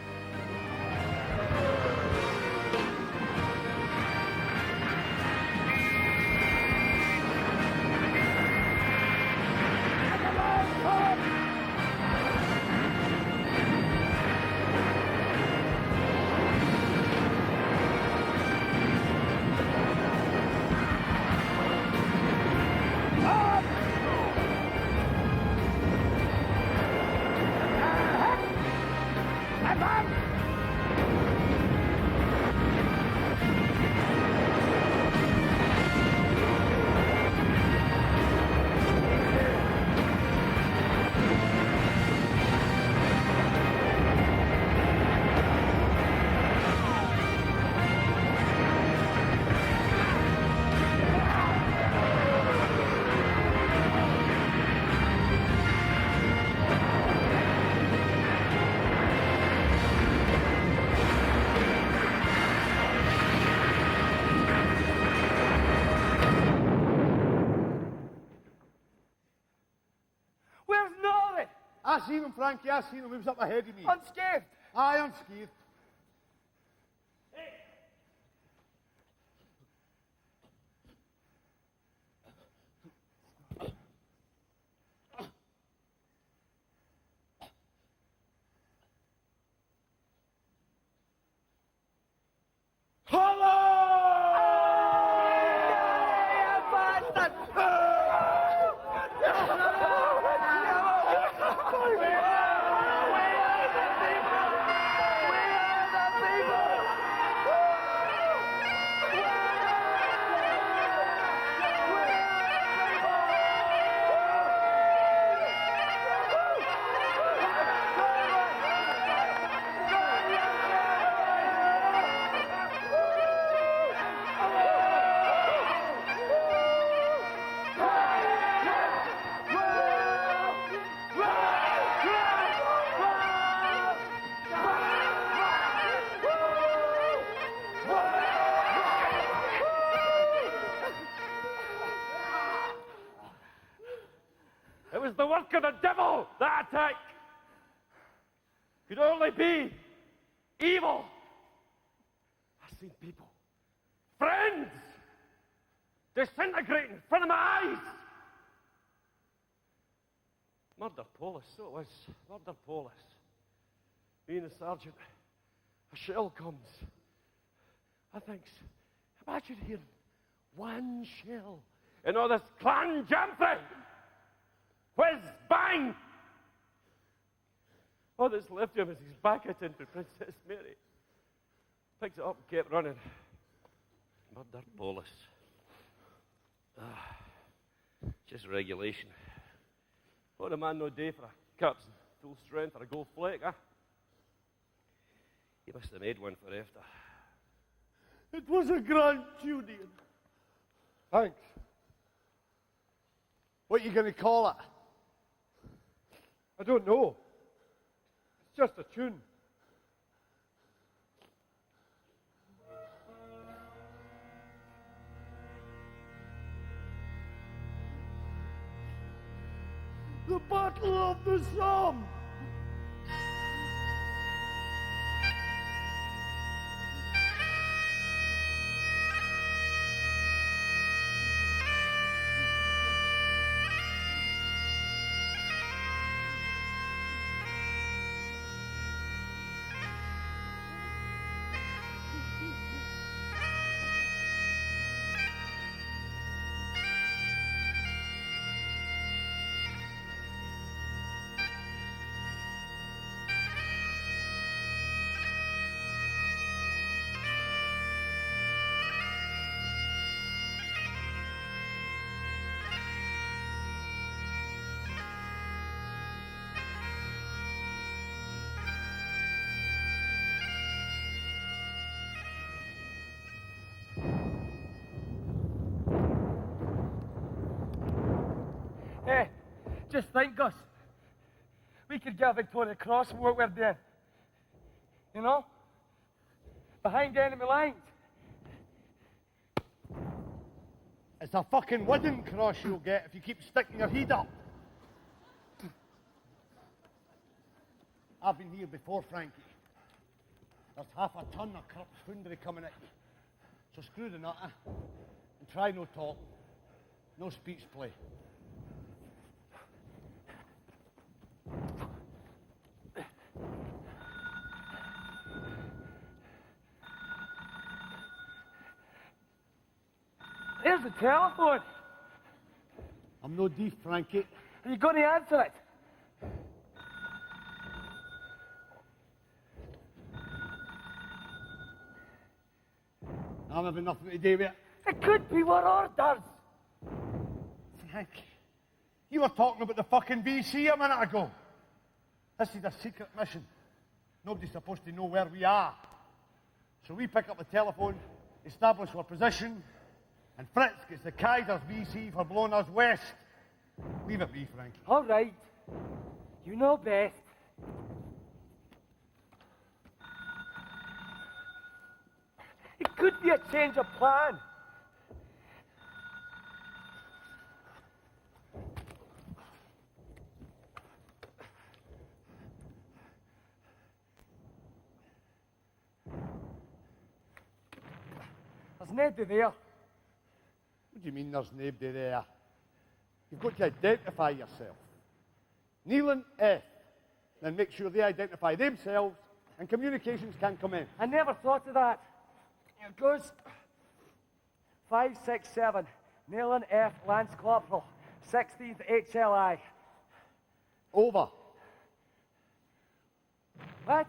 Where's Norrie? I seen him, Frankie, I seen him. He was up ahead of me. Unscathed? Aye, unscathed. It was the work of the devil, that attack. Could only be evil. I've seen people, friends, disintegrate in front of my eyes. Murder Polis, so it was. Murder Polis. Me and the sergeant, a shell comes. I thinks, imagine hearing one shell in all this clan jamfrey. Whiz, bang! All that's left of him is his bucket into Princess Mary. Picks it up and kept running. Murder Polis. Just regulation. What a man no day for a captain. Full strength or a gold flake, huh? You must have made one for after. It was a grand tune, Ian. Thanks. What are you going to call it? I don't know. It's just a tune. The Battle of the Somme! Hey, just think, Gus. We could get a Victoria Cross from what we're doing. You know? Behind enemy lines. It's a fucking wooden cross you'll get if you keep sticking your head up. I've been here before, Frankie. There's half a ton of corrupt foundry coming at you. So screw the nutter and try no talk, no speech play. There's the telephone. I'm no deaf, Frankie. Are you going to answer it? I'm having nothing to do with it. It could be what orders. Frankie, you were talking about the fucking VC a minute ago. This is a secret mission. Nobody's supposed to know where we are. So we pick up the telephone, establish our position, and Fritz gets the Kaiser's VC for blowing us west. Leave it be, Frankie. All right. You know best. It could be a change of plan. There's nobody there. What do you mean there's nobody there? You've got to identify yourself. Nealon F. Then make sure they identify themselves and communications can come in. I never thought of that. Here goes. 567, Nealon F. Lance Corporal, 16th HLI. Over. What?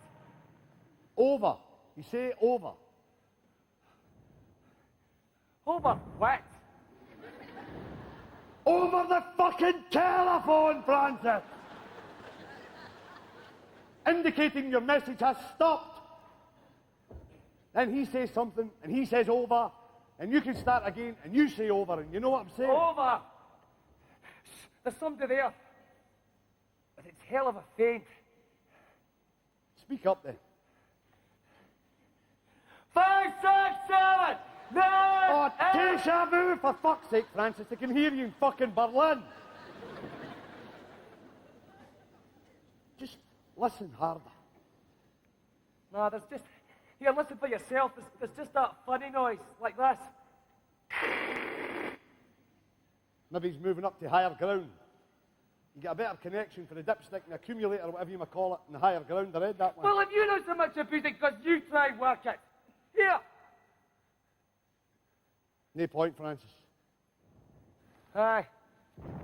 Over. You say over. Over what? Over the fucking telephone, Francis! Indicating your message has stopped. Then he says something, and he says over, and you can start again, and you say over, and you know what I'm saying? Over! There's somebody there. But it's hell of a feint. Speak up then. 567! No! Oh, déjà vu, for fuck's sake, Francis. I can hear you in fucking Berlin. Just listen harder. No, there's just... Here, listen for yourself. There's just that funny noise, like this. Maybe he's moving up to higher ground. You get a better connection for the dipstick and accumulator, or whatever you might call it, in the higher ground. I read that one. Well, if you know so much about it, because you try and work it. Here! No point, Francis. Aye,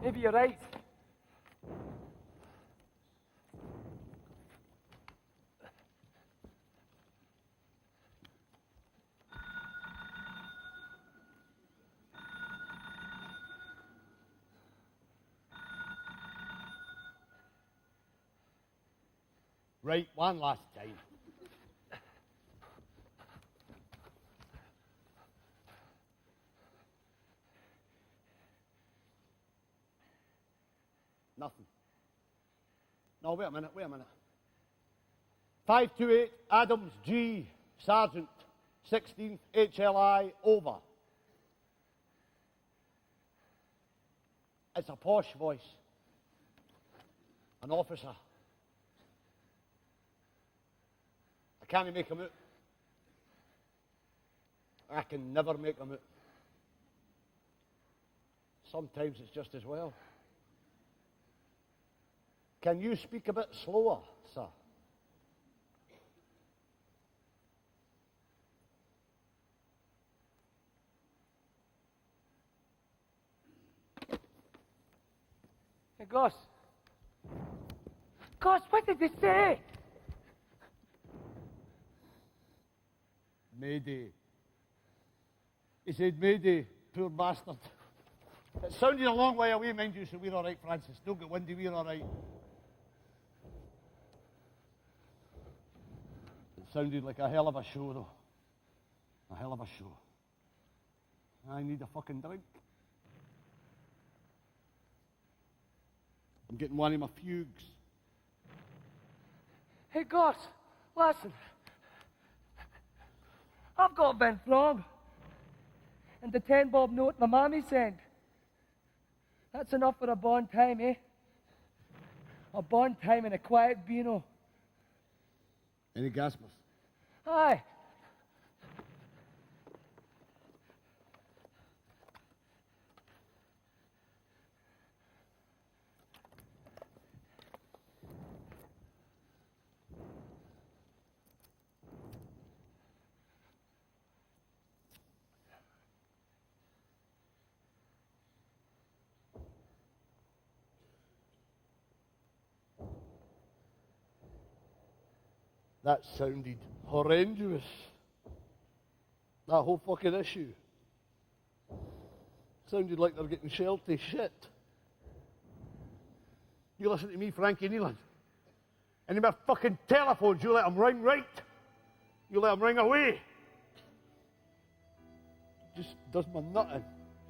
maybe you're right. Right, one last time. Nothing. No, wait a minute. 528 Adams G, Sergeant, 16th HLI, over. It's a posh voice. An officer. I can't make him out. I can never make him out. Sometimes it's just as well. Can you speak a bit slower, sir? Hey, Goss. Goss, what did they say? Mayday. He said, Mayday, poor bastard. It sounded a long way away, mind you, so we're all right, Francis. Don't get windy, we're all right. It sounded like a hell of a show, though. A hell of a show. I need a fucking drink. I'm getting one of my fugues. Hey, Goss, listen. I've got Ben wrong. And the 10-bob note my mammy sent. That's enough for a bond time, eh? A bond time in a quiet Beano. Any gaspers? Aye. That sounded horrendous. That whole fucking issue. Sounded like they're getting shelled to shit. You listen to me, Frankie Nealon. Any more fucking telephones, you let them ring right. You let them ring away. Just does my nutting.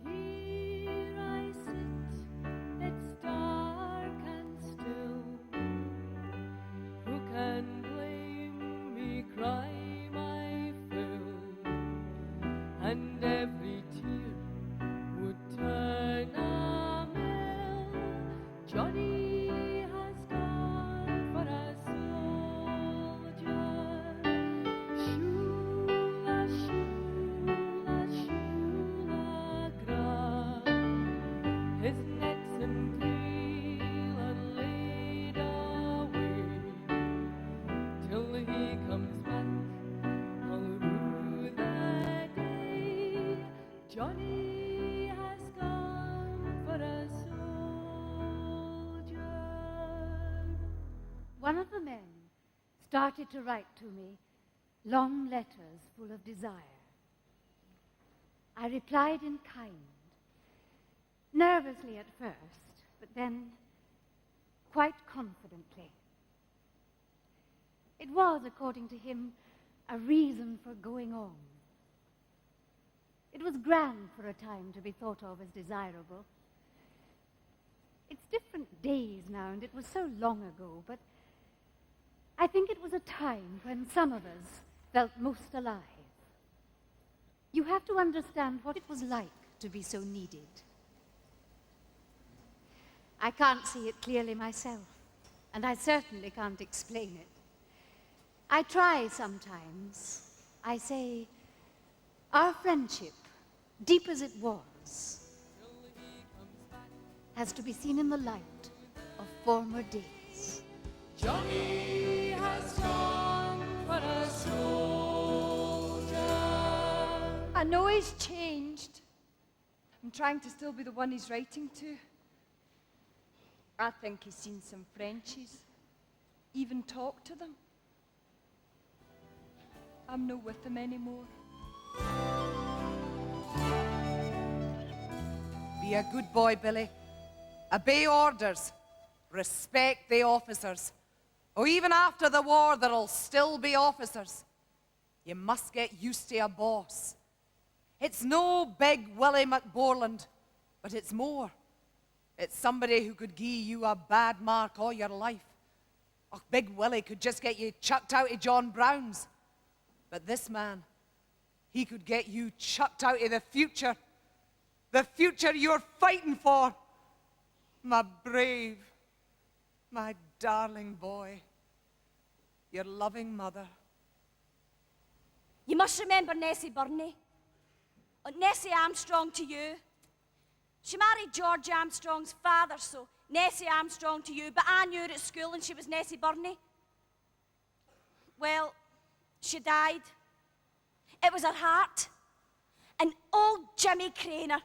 Here I sit, it's dark and still. Who can blame me, cry my fill? And every tear would turn a mill. Johnny has gone for a soldier. Shula, shula, Johnny has come for a soldier. One of the men started to write to me long letters full of desire. I replied in kind, nervously at first, but then quite confidently. It was, according to him, a reason for going on. It was grand for a time to be thought of as desirable. It's different days now, and it was so long ago, but I think it was a time when some of us felt most alive. You have to understand what it was like to be so needed. I can't see it clearly myself, and I certainly can't explain it. I try sometimes. I say, our friendship, deep as it was, has to be seen in the light of former days. Johnny has come for a soldier. I know he's changed. I'm trying to still be the one he's writing to. I think he's seen some Frenchies, even talked to them. I'm no with them anymore. Be a good boy, Billy. Obey orders. Respect the officers. Oh, even after the war, there'll still be officers. You must get used to a boss. It's no big Willie McBorland, but it's more. It's somebody who could give you a bad mark all your life. Oh, Big Willie could just get you chucked out of John Brown's. But this man, he could get you chucked out of the future you're fighting for. My brave, my darling boy, your loving mother. You must remember Nessie Burney. Nessie Armstrong to you. She married George Armstrong's father, so Nessie Armstrong to you, but I knew her at school and she was Nessie Burney. Well, she died. It was her heart. And old Jimmy Craner,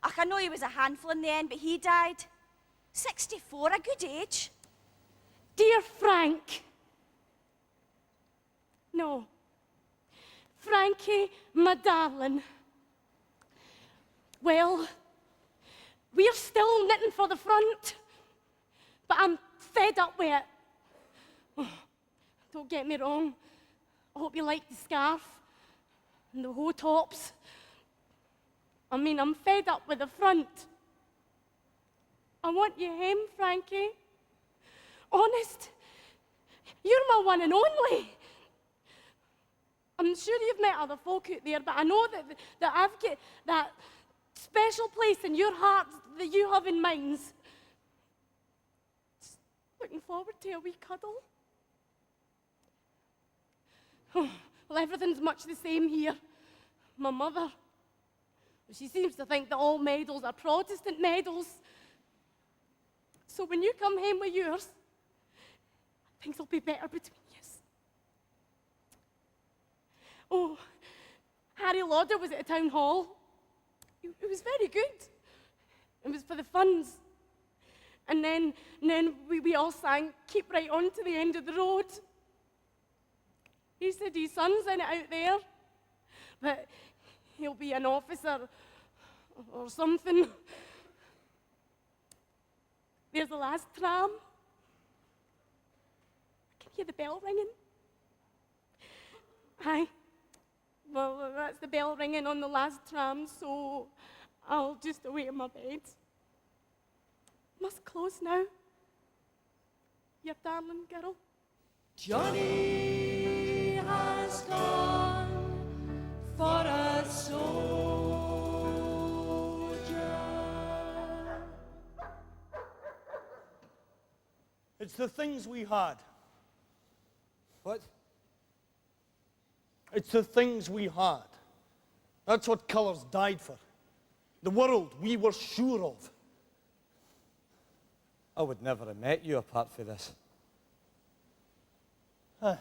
I know he was a handful in the end, but he died. 64, a good age. Dear Frank. No. Frankie, my darling. Well, we're still knitting for the front, but I'm fed up with it. Oh, don't get me wrong. I hope you like the scarf and the hoe tops. I mean, I'm fed up with the front. I want you home, Frankie. Honest, you're my one and only. I'm sure you've met other folk out there, but I know that I've got that special place in your heart that you have in mine. Just looking forward to a wee cuddle. Oh, well, everything's much the same here. My mother, she seems to think that all medals are Protestant medals. So when you come home with yours, things will be better between you. Oh, Harry Lauder was at a town hall. It was very good. It was for the funds. And then we all sang Keep Right On to the End of the Road. He said his son's in it out there, but he'll be an officer or something. There's the last tram. I can hear the bell ringing. Aye. Well, that's the bell ringing on the last tram, so I'll just await in my bed. Must close now. Your darling girl. Johnny has gone for a soldier. It's the things we had. What? It's the things we had. That's what colours died for. The world we were sure of. I would never have met you apart from this. Aye.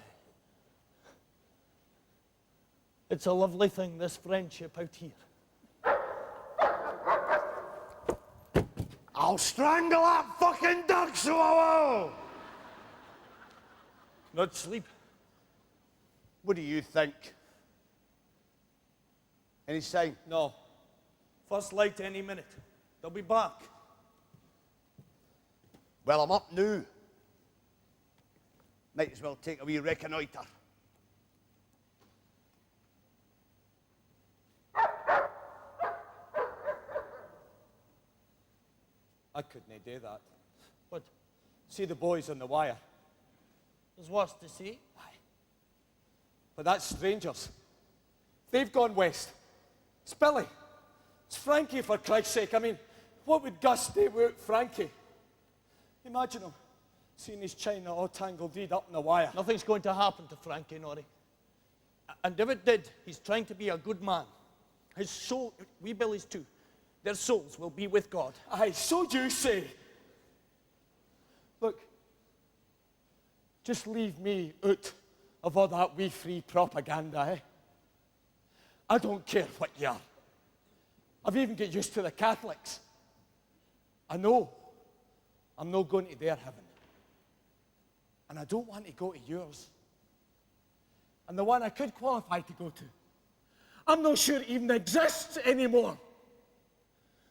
It's a lovely thing, this friendship out here. I'll strangle that fucking dog, so I will! Not sleep. What do you think? Any sign? No. First light any minute. They'll be back. Well, I'm up now. Might as well take a wee reconnoitre. I couldn't do that. But see the boys on the wire. There's worse to see. Aye. But that's strangers. They've gone west. It's Billy. It's Frankie, for Christ's sake. I mean, what would Gus do without Frankie? Imagine him seeing his China all tangled up in the wire. Nothing's going to happen to Frankie, Norrie. And if it did, he's trying to be a good man. His soul, we Billy's too, their souls will be with God. Aye, so you say. Look, just leave me out of all that wee free propaganda, eh? I don't care what you are. I've even got used to the Catholics. I know I'm not going to their heaven. And I don't want to go to yours. And the one I could qualify to go to, I'm not sure it even exists anymore.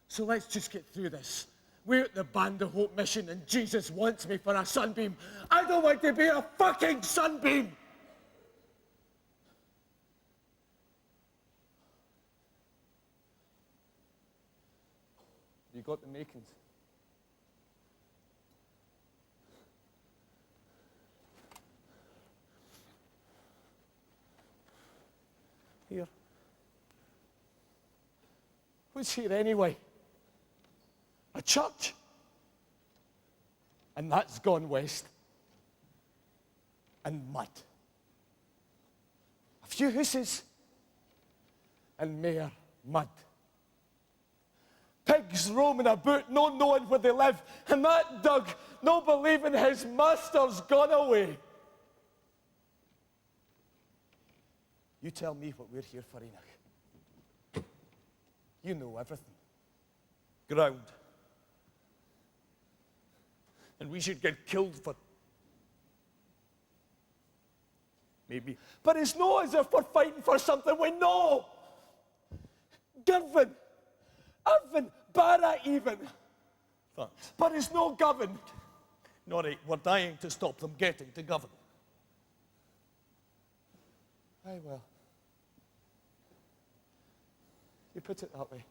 So let's just get through this. We're at the Band of Hope mission and Jesus wants me for a sunbeam. I don't want to be a fucking sunbeam! You got the makings. Here. What's here anyway? A church. And that's gone west. And mud. A few houses. And mere mud. Pigs roaming about, not knowing where they live. And that Doug, not believing his master's gone away. You tell me what we're here for, Enoch. You know everything. Ground. And we should get killed for... maybe. But it's not as if we're fighting for something we know. Govan. Irvin. Barra even. Thanks. But it's not governed. Norrie, we're dying to stop them getting to Govan. Aye, well. You put it that way.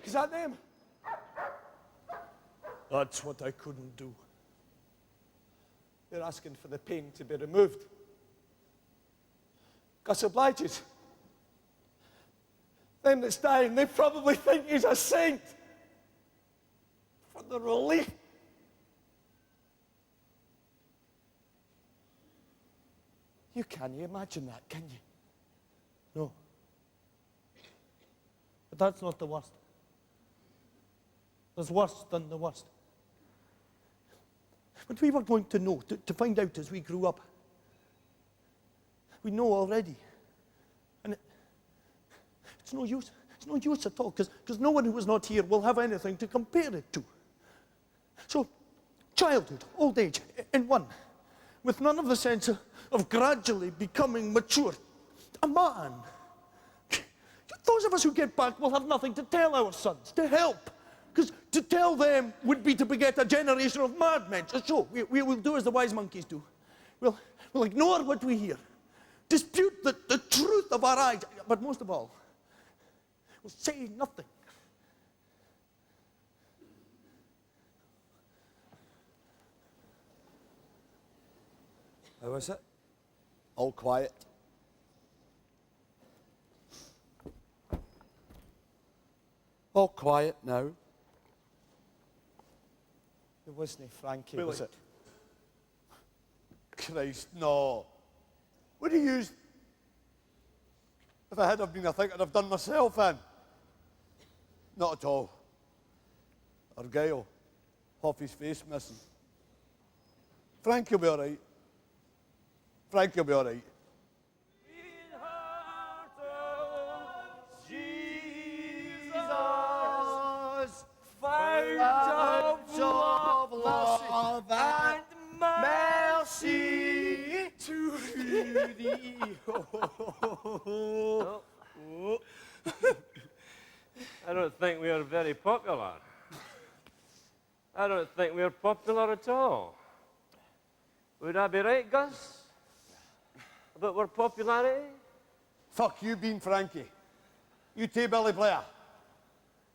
Is that them? That's what I couldn't do. They're asking for the pain to be removed. Gus obliges. Them that's dying, they probably think he's a saint. For the relief. You can't imagine that, can you? No. But that's not the worst. There's worse than the worst. But we were going to know, to find out as we grew up. We know already. And it's no use. It's no use at all, because no one who was not here will have anything to compare it to. So, childhood, old age, in one, with none of the sense of gradually becoming mature. A man. Those of us who get back will have nothing to tell our sons, to help. Because to tell them would be to beget a generation of madmen. So we will do as the wise monkeys do. We'll ignore what we hear. Dispute the truth of our eyes. But most of all, we'll say nothing. How is it? All quiet. All quiet now. It wasn't Frankie, Really? was it? Christ, no. What do you use? If I had have been, I think I'd have done myself in. Not at all. Argyle, half his face missing. Frankie will be all right. Frankie will be all right. love and mercy to thee. Oh. I don't think we are very popular. I don't think we're popular at all. Would I be right, Gus? About our popularity? Fuck you, Bean Frankie. You take Billy Blair.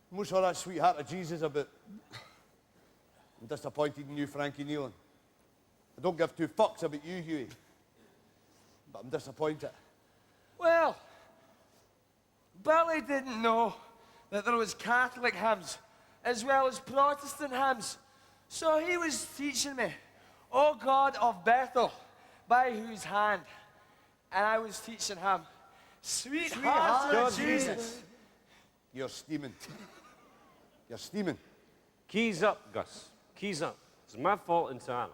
What's all that sweetheart of Jesus about? I'm disappointed in you, Frankie Nealon. I don't give two fucks about you, Hughie. But I'm disappointed. Well, Billy didn't know that there was Catholic hymns as well as Protestant hymns. So he was teaching me, O God of Bethel, by whose hand? And I was teaching him, Sweetheart of Jesus. You're steaming. You're steaming. Keys up, Gus. Keys up. It's my fault entirely.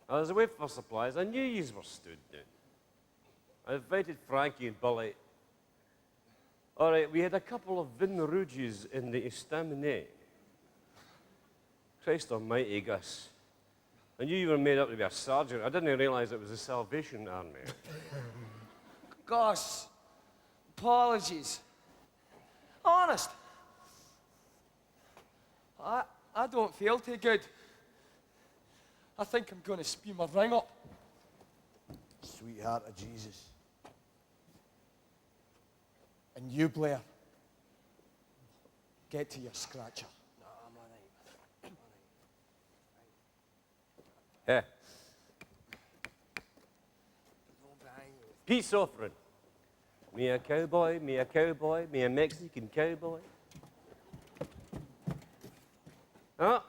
I was away for supplies. I knew yous were stood down. I invited Frankie and Billy. All right, we had a couple of vin rouges in the estaminet. Christ almighty, Gus. I knew you were made up to be a sergeant. I didn't realise it was the Salvation Army. Gus, apologies. Honest. I don't feel too good. I think I'm going to spew my ring up. Sweetheart of Jesus. And you, Blair, get to your scratcher. No, I'm all right. Peace offering. Me a cowboy, me a cowboy, me a Mexican cowboy. Ah,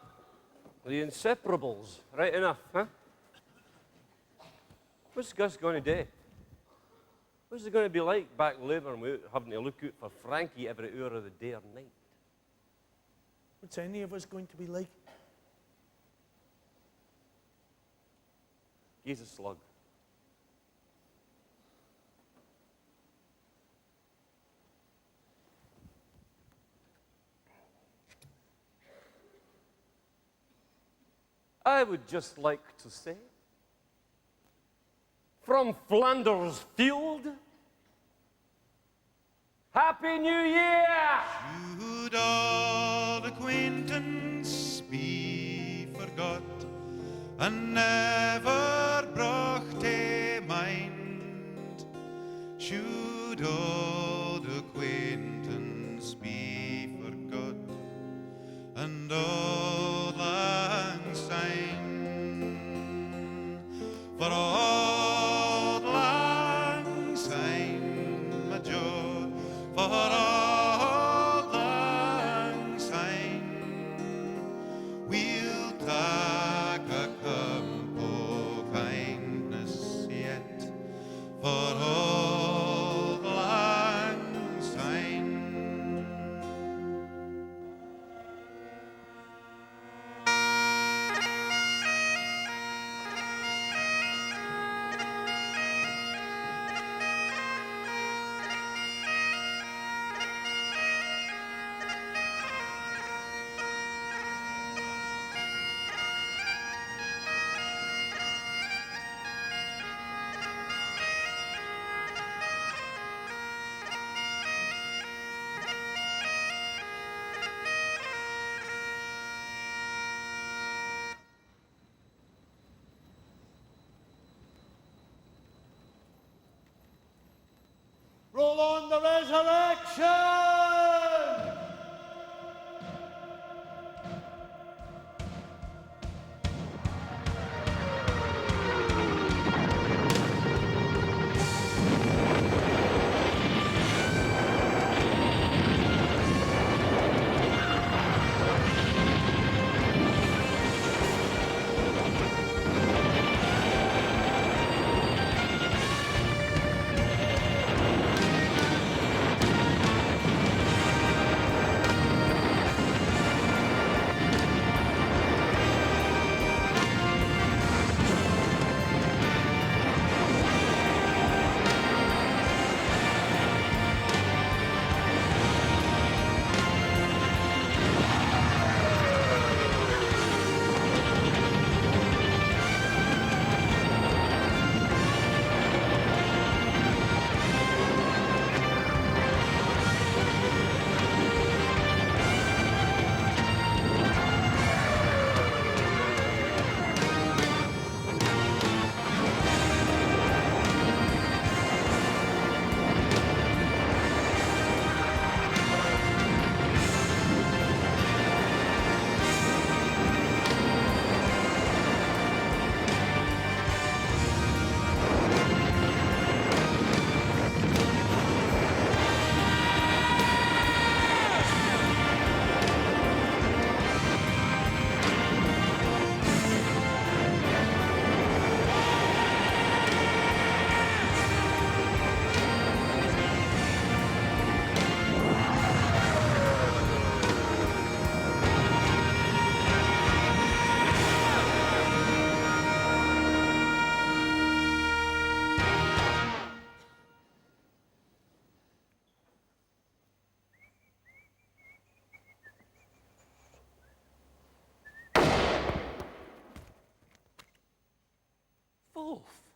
the inseparables. Right enough, huh? What's Gus going to do? What's it going to be like back labour and having to look out for Frankie every hour of the day or night? What's any of us going to be like? He's a slug. I would just like to say, from Flanders Field, Happy New Year! Should all acquaintance be forgot and never brought to mind? Should all acquaintance be forgot and all lang syne? For all lang syne, my joy, for all lang syne, we'll take a cup of kindness yet, for all lang syne. Roll on the resurrection! Wolff.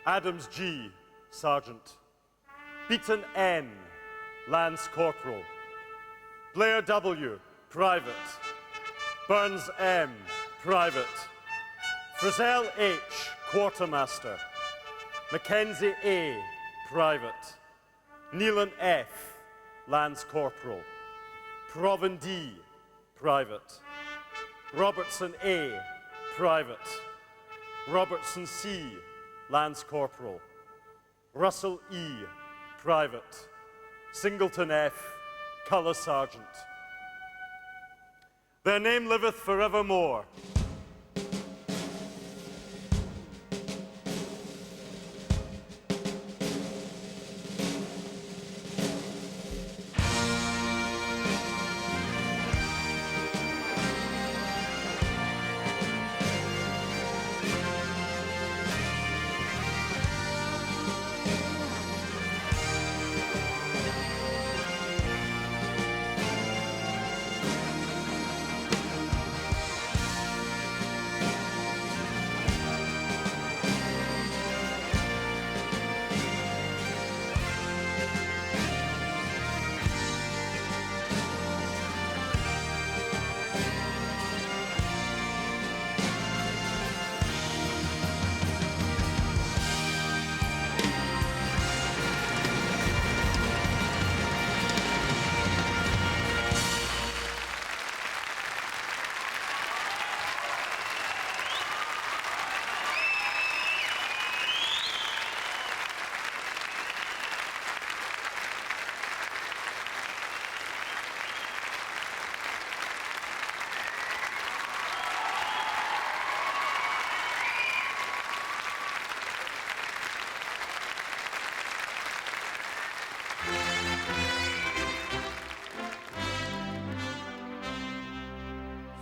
Adams G, Sergeant. Beaton N, Lance Corporal. Blair W., Private. Burns M., Private. Frizell H., Quartermaster. Mackenzie A., Private. Nealon F., Lance Corporal. Proven D., Private. Robertson A., Private. Robertson C., Lance Corporal. Russell E., Private. Singleton F., Colour Sergeant. Their name liveth forevermore.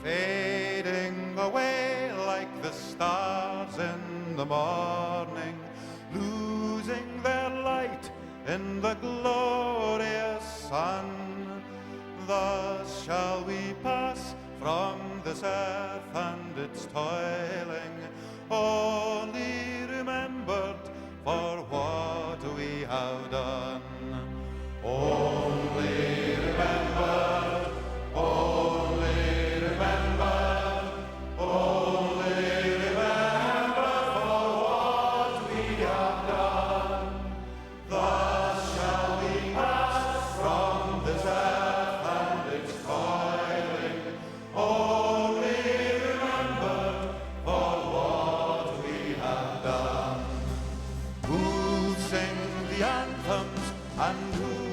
Fading away like the stars in the morning, losing their light in the glorious sun. Thus shall we pass from this earth and its toiling, only remembered for what we have done. Only remembered, only remembered, only remembered for what we have done. Thus shall we pass from this earth and its toiling, only remembered for what we have done. Who sing the anthems and who